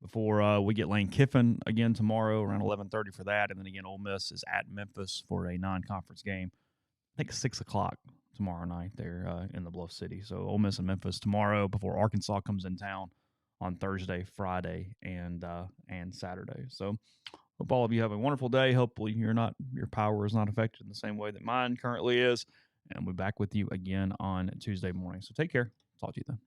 before we get Lane Kiffin again tomorrow around 11:30 for that. And then again, Ole Miss is at Memphis for a non-conference game. I think 6 o'clock tomorrow night there in the Bluff City. So Ole Miss and Memphis tomorrow before Arkansas comes in town on Thursday, Friday, and Saturday. So hope all of you have a wonderful day. Hopefully your power is not affected in the same way that mine currently is. And we'll be back with you again on Tuesday morning. So take care. Talk to you then.